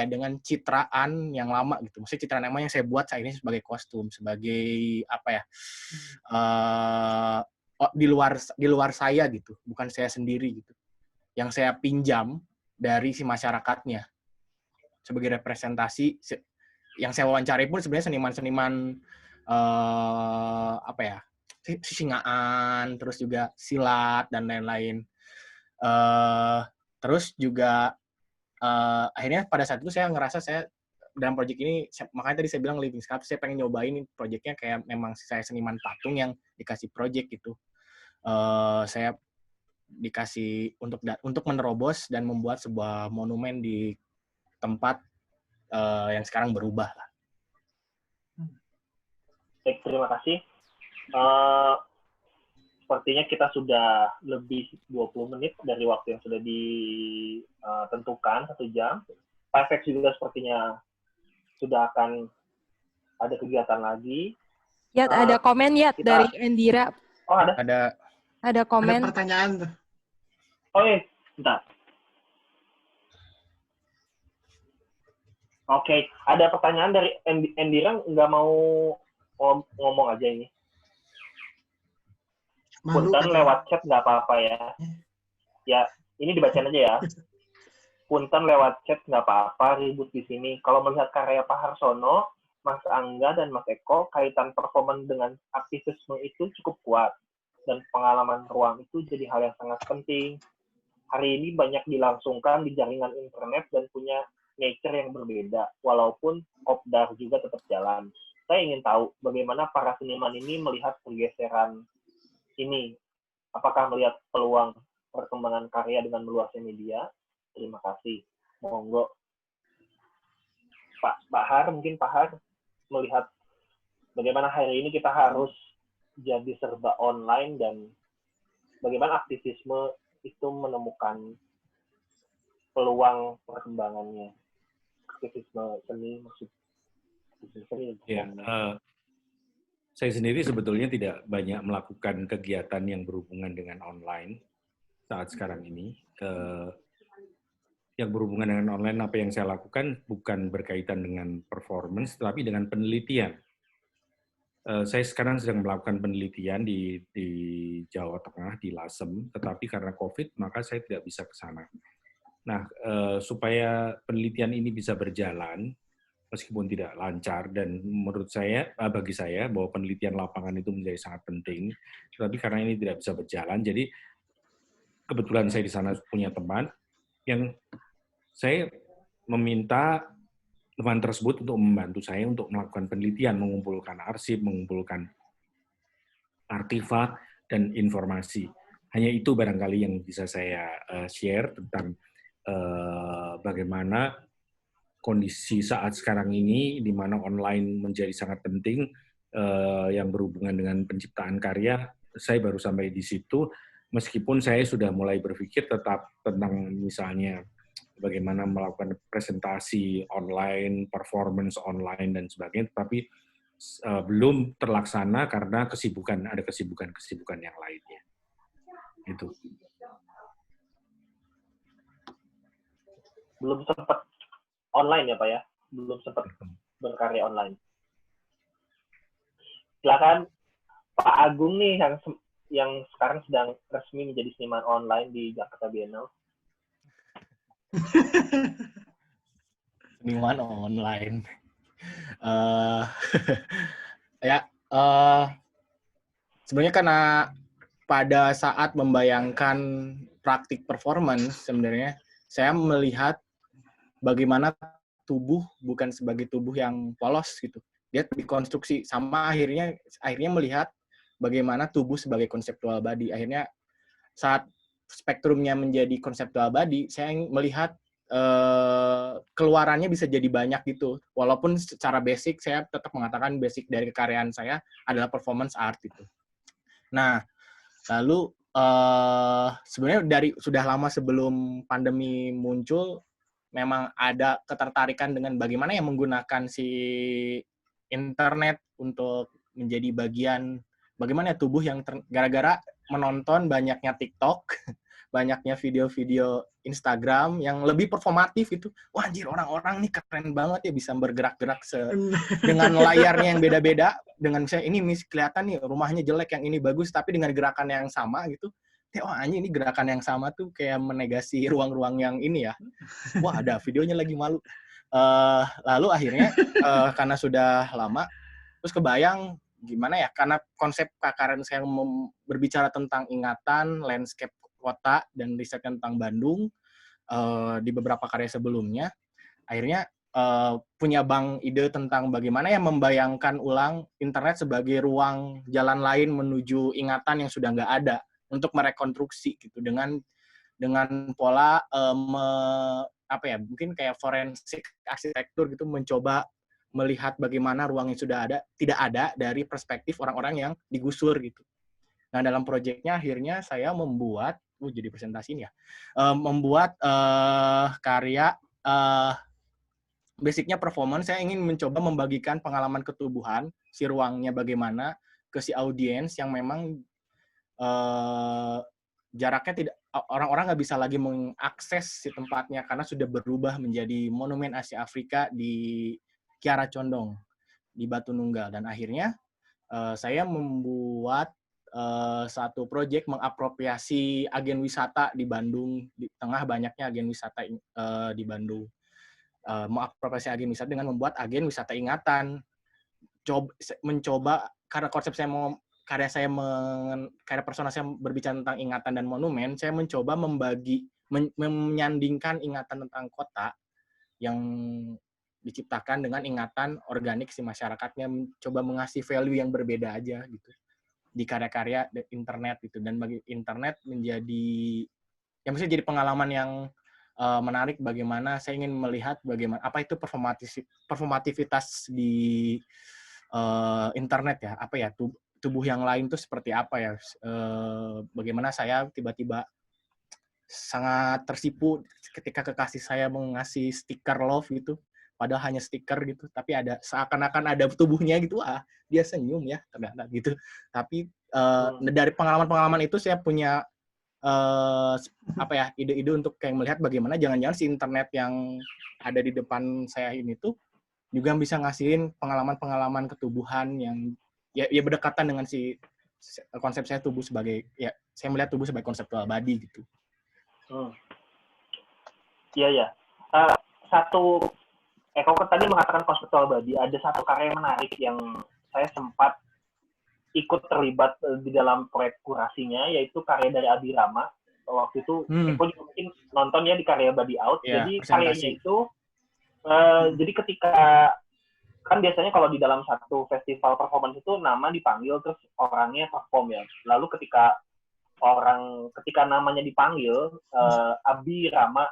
dengan citraan yang lama gitu. Maksudnya citraan yang lama yang saya buat saat ini sebagai kostum, sebagai di luar saya gitu, bukan saya sendiri gitu. Yang saya pinjam dari si masyarakatnya sebagai representasi. Yang saya wawancari pun sebenarnya seniman-seniman Singaan, terus juga silat dan lain-lain. Terus juga akhirnya pada saat itu saya ngerasa saya dalam proyek ini, makanya tadi saya bilang Living Sculpture, saya pengen nyobain proyeknya kayak memang saya seniman patung yang dikasih proyek gitu. Saya dikasih untuk menerobos dan membuat sebuah monumen di tempat yang sekarang berubah lah. Baik, terima kasih. Sepertinya kita sudah lebih 20 menit dari waktu yang sudah ditentukan, 1 jam. Pak Efek juga sepertinya sudah akan ada kegiatan lagi. Ya, ada komen ya dari Endira. Oh, ada? Ada komen. Ada pertanyaan tuh. Oh iya, bentar. Oke, ada pertanyaan dari Endira, nggak mau ngomong aja ini. Punten lewat chat nggak apa-apa ya. Ya, ini dibacain aja ya. Punten lewat chat nggak apa-apa, ribut di sini. Kalau melihat karya Pak Harsono, Mas Angga, dan Mas Eko, kaitan performan dengan aktivisme itu cukup kuat. Dan pengalaman ruang itu jadi hal yang sangat penting. Hari ini banyak dilangsungkan di jaringan internet dan punya nature yang berbeda, walaupun kopdar juga tetap jalan. Saya ingin tahu bagaimana para seniman ini melihat pergeseran ini. Apakah melihat peluang perkembangan karya dengan meluasnya media? Terima kasih. Monggo. Pak Har, mungkin Pak Har melihat bagaimana hari ini kita harus jadi serba online dan bagaimana aktivisme itu menemukan peluang perkembangannya. Aktivisme seni, maksud aktivisme seni. Ya, saya sendiri sebetulnya tidak banyak melakukan kegiatan yang berhubungan dengan online saat sekarang ini. Yang berhubungan dengan online, apa yang saya lakukan bukan berkaitan dengan performance, tetapi dengan penelitian. Saya sekarang sedang melakukan penelitian di Jawa Tengah, di Lasem, tetapi karena COVID, maka saya tidak bisa ke sana. Nah, supaya penelitian ini bisa berjalan, meskipun tidak lancar, dan menurut saya, bagi saya, bahwa penelitian lapangan itu menjadi sangat penting, tetapi karena ini tidak bisa berjalan, jadi kebetulan saya di sana punya teman yang saya meminta teman tersebut untuk membantu saya untuk melakukan penelitian, mengumpulkan arsip, mengumpulkan artefak, dan informasi. Hanya itu barangkali yang bisa saya share tentang bagaimana kondisi saat sekarang ini, di mana online menjadi sangat penting, yang berhubungan dengan penciptaan karya. Saya baru sampai di situ, meskipun saya sudah mulai berpikir tetap tentang misalnya bagaimana melakukan presentasi online, performance online, dan sebagainya, tapi belum terlaksana karena ada kesibukan yang lainnya. Itu. Belum sempat online ya Pak ya? Belum sempat berkarya online. Silakan Pak Agung nih yang sekarang sedang resmi menjadi seniman online di Jakarta Biennale. Seniman online. Ya, Sebenarnya karena pada saat membayangkan praktik performance, sebenarnya saya melihat bagaimana tubuh bukan sebagai tubuh yang polos gitu. Dia dikonstruksi sama akhirnya melihat bagaimana tubuh sebagai konseptual body. Akhirnya saat spektrumnya menjadi konseptual body, saya melihat keluarannya bisa jadi banyak gitu. Walaupun secara basic saya tetap mengatakan basic dari kekaryaan saya adalah performance art itu. Nah, lalu sebenarnya sudah lama sebelum pandemi muncul, memang ada ketertarikan dengan bagaimana yang menggunakan si internet untuk menjadi bagian bagaimana tubuh yang gara-gara menonton banyaknya TikTok, banyaknya video-video Instagram yang lebih performatif itu. Wah anjir, orang-orang nih keren banget ya bisa bergerak-gerak dengan layarnya yang beda-beda, dengan misalnya ini kelihatan nih rumahnya jelek, yang ini bagus, tapi dengan gerakan yang sama gitu. Wah anjir, ini gerakan yang sama tuh kayak menegasi ruang-ruang yang ini ya. Wah ada videonya lagi, malu. Lalu akhirnya karena sudah lama, terus kebayang gimana ya, karena konsep kakaran saya berbicara tentang ingatan, landscape kota, dan riset tentang Bandung di beberapa karya sebelumnya, akhirnya punya ide tentang bagaimana ya membayangkan ulang internet sebagai ruang jalan lain menuju ingatan yang sudah nggak ada, untuk merekonstruksi gitu dengan pola mungkin kayak forensik arsitektur gitu, mencoba melihat bagaimana ruang yang sudah ada tidak ada dari perspektif orang-orang yang digusur gitu. Nah, dalam proyeknya akhirnya saya membuat jadi presentasi ini ya, membuat karya basicnya performance. Saya ingin mencoba membagikan pengalaman ketubuhan si ruangnya bagaimana ke si audiens yang memang jaraknya tidak, orang-orang nggak bisa lagi mengakses si tempatnya karena sudah berubah menjadi Monumen Asia Afrika di Kiara Condong di Batu Nunggal. Dan akhirnya saya membuat satu proyek mengapropriasi agen wisata di Bandung, di tengah banyaknya agen wisata di Bandung. Mengapropriasi agen wisata dengan membuat agen wisata ingatan. Mencoba, karena konsep saya karya persona saya berbicara tentang ingatan dan monumen, saya mencoba menyandingkan ingatan tentang kota yang diciptakan dengan ingatan organik si masyarakatnya, mencoba mengasih value yang berbeda aja gitu di karya-karya internet gitu. Dan bagi internet yang bisa jadi pengalaman yang menarik, bagaimana saya ingin melihat bagaimana apa itu performativitas di internet ya, apa ya, tubuh yang lain tuh seperti apa ya, bagaimana saya tiba-tiba sangat tersipu ketika kekasih saya mengasih stiker love gitu, padahal hanya stiker gitu, tapi ada seakan-akan ada tubuhnya gitu, dia senyum ya ternyata gitu. Tapi dari pengalaman-pengalaman itu saya punya ide-ide untuk kayak melihat bagaimana jangan-jangan si internet yang ada di depan saya ini tuh juga bisa ngasihin pengalaman-pengalaman ketubuhan yang ya berdekatan dengan si konsep saya tubuh sebagai, ya saya melihat tubuh sebagai konseptual body gitu. Iya. Kau tadi mengatakan konseptual body, ada satu karya menarik yang saya sempat ikut terlibat di dalam proyek kurasinya, yaitu karya dari Abi Rama. Waktu itu Eko juga mungkin nonton ya di karya Body Out. Jadi karyanya itu, jadi ketika kan biasanya kalau di dalam satu festival performance itu nama dipanggil terus orangnya perform ya. Lalu ketika namanya dipanggil Abi Rama,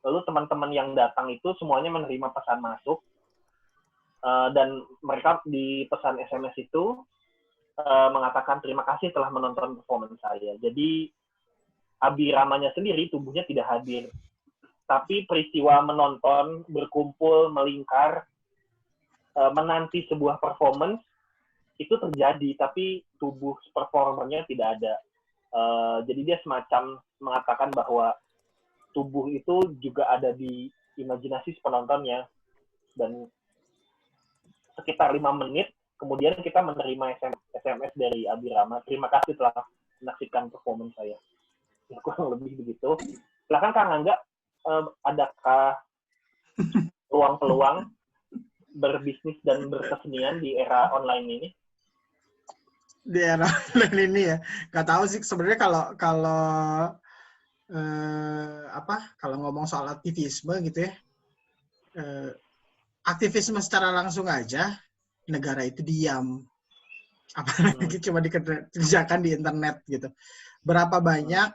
lalu teman-teman yang datang itu semuanya menerima pesan masuk, dan mereka di pesan SMS itu mengatakan terima kasih telah menonton performance saya. Jadi Abi Ramanya sendiri tubuhnya tidak hadir, tapi peristiwa menonton, berkumpul, melingkar, menanti sebuah performance itu terjadi, tapi tubuh performernya tidak ada. Jadi dia semacam mengatakan bahwa tubuh itu juga ada di imajinasi penontonnya. Dan sekitar 5 menit kemudian kita menerima SMS dari Abi Rama, terima kasih telah menyaksikan performance saya. Ya, kurang lebih begitu. Silakan Kang Angga, adakah peluang-peluang berbisnis dan berkesenian di era online ini? di era online ini ya. Nggak tahu sih sebenarnya kalau kalau ngomong soal aktivisme gitu ya, aktivisme secara langsung aja negara itu diam, apalagi cuma dikerjakan di internet gitu. Berapa banyak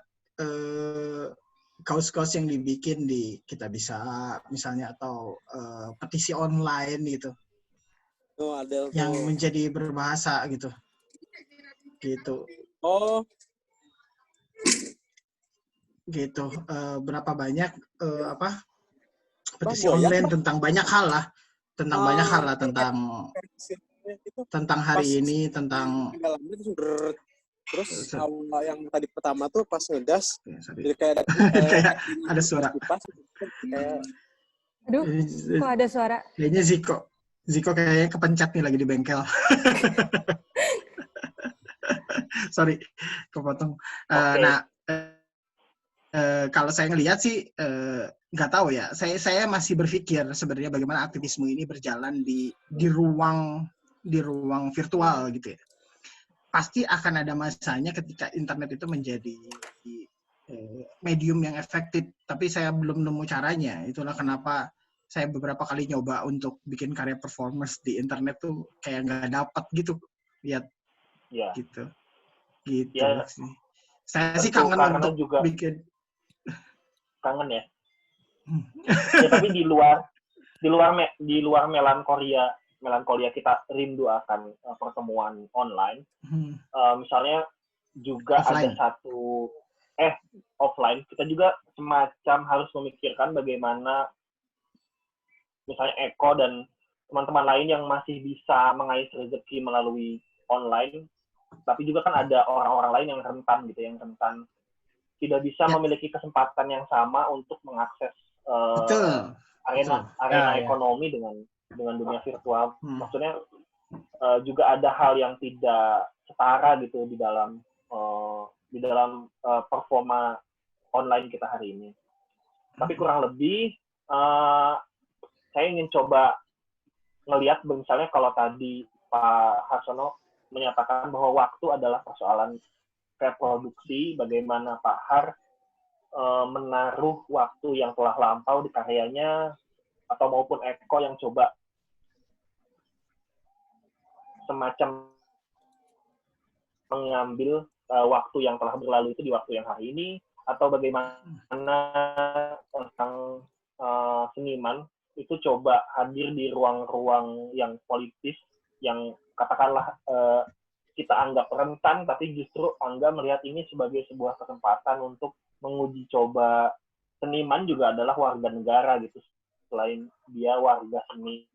kaos-kaos yang dibikin di Kita Bisa misalnya, atau petisi online gitu, ada yang menjadi berbahasa gitu. Oh, gitu. Berapa banyak petisi online tentang banyak hal lah, tentang hari ini, tentang terus awal yang tadi pertama tuh pas ngegas, jadi kayak kayak ada suara. Aduh, kok ada suara? Kayaknya Ziko kayaknya kepencet nih lagi di bengkel. Sorry, kepotong. Nah, kalau saya ngelihat sih nggak tahu ya. Saya masih berpikir sebenarnya bagaimana aktivisme ini berjalan di ruang virtual gitu ya. Pasti akan ada masanya ketika internet itu menjadi medium yang efektif. Tapi saya belum nemu caranya. Itulah kenapa saya beberapa kali nyoba untuk bikin karya performance di internet tuh kayak nggak dapat gitu. Lihat. Ya. Gitu ya, sih. Saya sih kangen untuk juga bikin. Kangen ya. Ya tapi di luar melankolia kita rindu akan pertemuan online. Misalnya juga offline. Ada satu offline, kita juga semacam harus memikirkan bagaimana misalnya Eko dan teman-teman lain yang masih bisa mengais rezeki melalui online, tapi juga kan ada orang-orang lain yang rentan gitu, tidak bisa memiliki kesempatan yang sama untuk mengakses arena ekonomi dengan dunia virtual. Maksudnya juga ada hal yang tidak setara gitu di dalam performa online kita hari ini. Tapi kurang lebih saya ingin coba ngelihat misalnya kalau tadi Pak Harsono menyatakan bahwa waktu adalah persoalan reproduksi, bagaimana Pak Har menaruh waktu yang telah lampau di karyanya, atau maupun Eko yang coba semacam mengambil waktu yang telah berlalu itu di waktu yang hari ini, atau bagaimana tentang seniman itu coba hadir di ruang-ruang yang politis, yang katakanlah kita anggap rentan, tapi justru Angga melihat ini sebagai sebuah kesempatan untuk menguji coba seniman juga adalah warga negara gitu, selain dia warga seni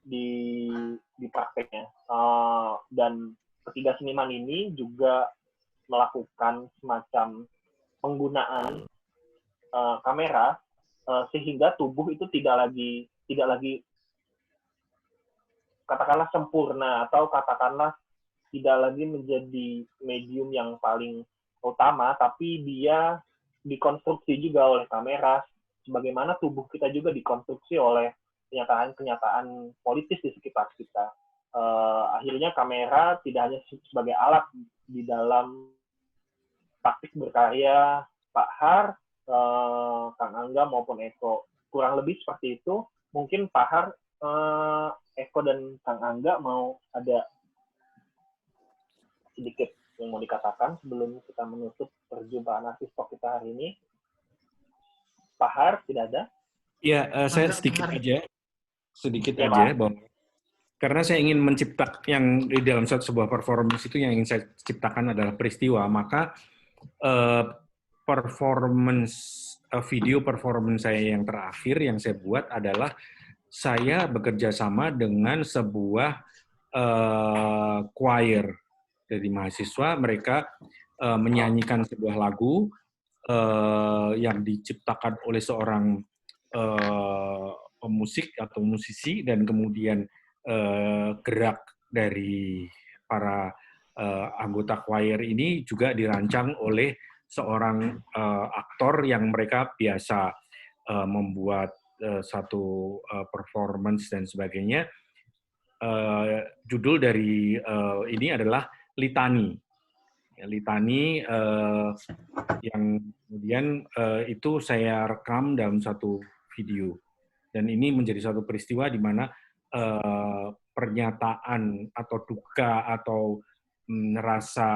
di prakteknya. Dan ketiga seniman ini juga melakukan semacam penggunaan kamera sehingga tubuh itu tidak lagi katakanlah sempurna, atau katakanlah tidak lagi menjadi medium yang paling utama, tapi dia dikonstruksi juga oleh kamera, sebagaimana tubuh kita juga dikonstruksi oleh kenyataan politis di sekitar kita. Akhirnya kamera tidak hanya sebagai alat di dalam praktik berkarya Pak Har, Kang Angga maupun Eko. Kurang lebih seperti itu. Mungkin Pak Har, Eko dan Kang Angga mau ada sedikit yang mau dikatakan sebelum kita menutup perjumpaan Artis Talk kita hari ini. Pak Har, tidak ada? Ya, saya sedikit aja, bahwa karena saya ingin menciptakan yang di dalam sebuah performance itu yang ingin saya ciptakan adalah peristiwa, maka video performance saya yang terakhir yang saya buat adalah saya bekerja sama dengan sebuah choir dari mahasiswa. Mereka menyanyikan sebuah lagu yang diciptakan oleh seorang pemusik atau musisi, dan kemudian gerak dari para anggota choir ini juga dirancang oleh seorang aktor yang mereka biasa membuat satu performance dan sebagainya. Judul dari ini adalah Litani. Ya, Litani yang kemudian itu saya rekam dalam satu video. Dan ini menjadi satu peristiwa di mana pernyataan atau duka atau rasa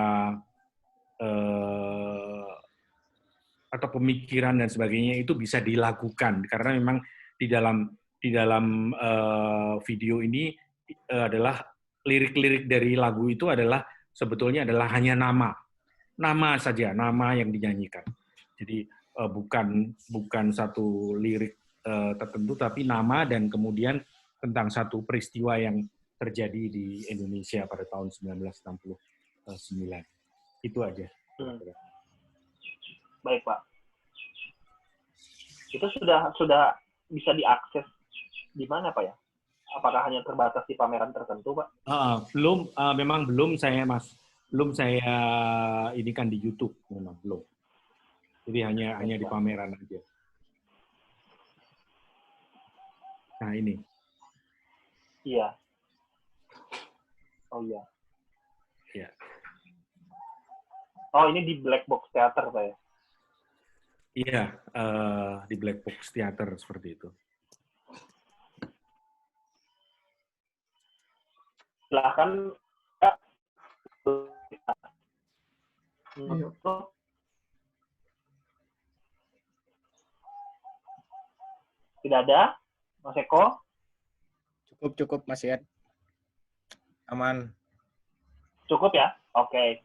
atau pemikiran dan sebagainya itu bisa dilakukan karena memang di dalam video ini adalah lirik-lirik dari lagu itu adalah sebetulnya adalah hanya nama saja, nama yang dinyanyikan. Jadi bukan satu lirik tertentu tapi nama dan kemudian tentang satu peristiwa yang terjadi di Indonesia pada tahun 1969. Itu aja. Baik, Pak. Itu sudah bisa diakses di mana, Pak ya? Apakah hanya terbatas di pameran tertentu, Pak? Memang belum saya ini kan di YouTube, memang belum. Jadi hanya di pameran aja. Nah, ini. Iya. Oh, iya. Iya. Oh, ini di Black Box Theater, Pak ya? Iya, di Black Box Theater seperti itu. Silahkan. Tidak ada, Mas Eko? Cukup Mas Yed. Aman. Cukup ya? Oke.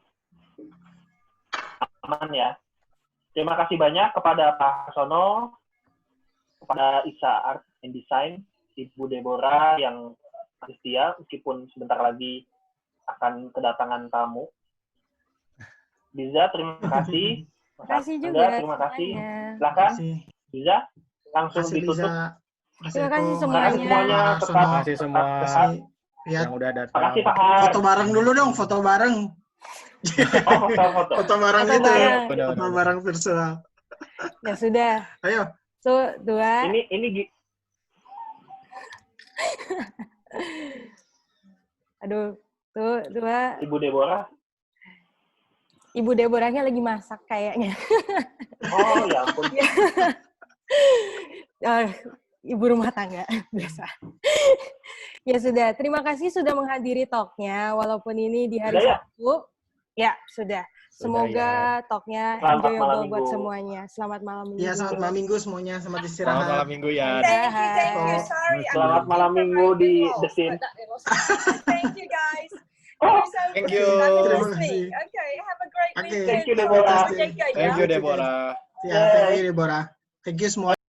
Aman ya. Terima kasih banyak kepada Pak Sono, kepada Isa Art and Design, Ibu Deborah yang setia meskipun sebentar lagi akan kedatangan tamu. Biza, terima kasih. Terima kasih juga. Terima kasih. Silakan. Biza, langsung ditutup. Terima kasih semuanya. Terima kasih semua yang udah datang. Terima kasih Pak. Foto bareng dulu dong, foto bareng. Oh, foto. Foto bareng Foto itu ya. bareng. Foto bareng virtual. Ya sudah. Ayo. Dua. Ini Aduh, dua. Ibu Deborah. Ibu Deborahnya lagi masak kayaknya. Oh, ya ampun. Ibu rumah tangga, biasa. Ya sudah, terima kasih sudah menghadiri talk-nya, walaupun ini di hari Sabtu. Ya, sudah. Semoga talk-nya enjoyable buat semuanya. Selamat malam minggu. Ya, selamat malam minggu semuanya. Selamat istirahat. Selamat malam minggu ya. Thank you. Sorry. Selamat malam minggu di The Scene. Thank you, guys. Thank you. Terima kasih. Okay, have a great weekend. Thank you, Deborah. Thank you, Deborah. Ya, thank you, Deborah. Thank you semua.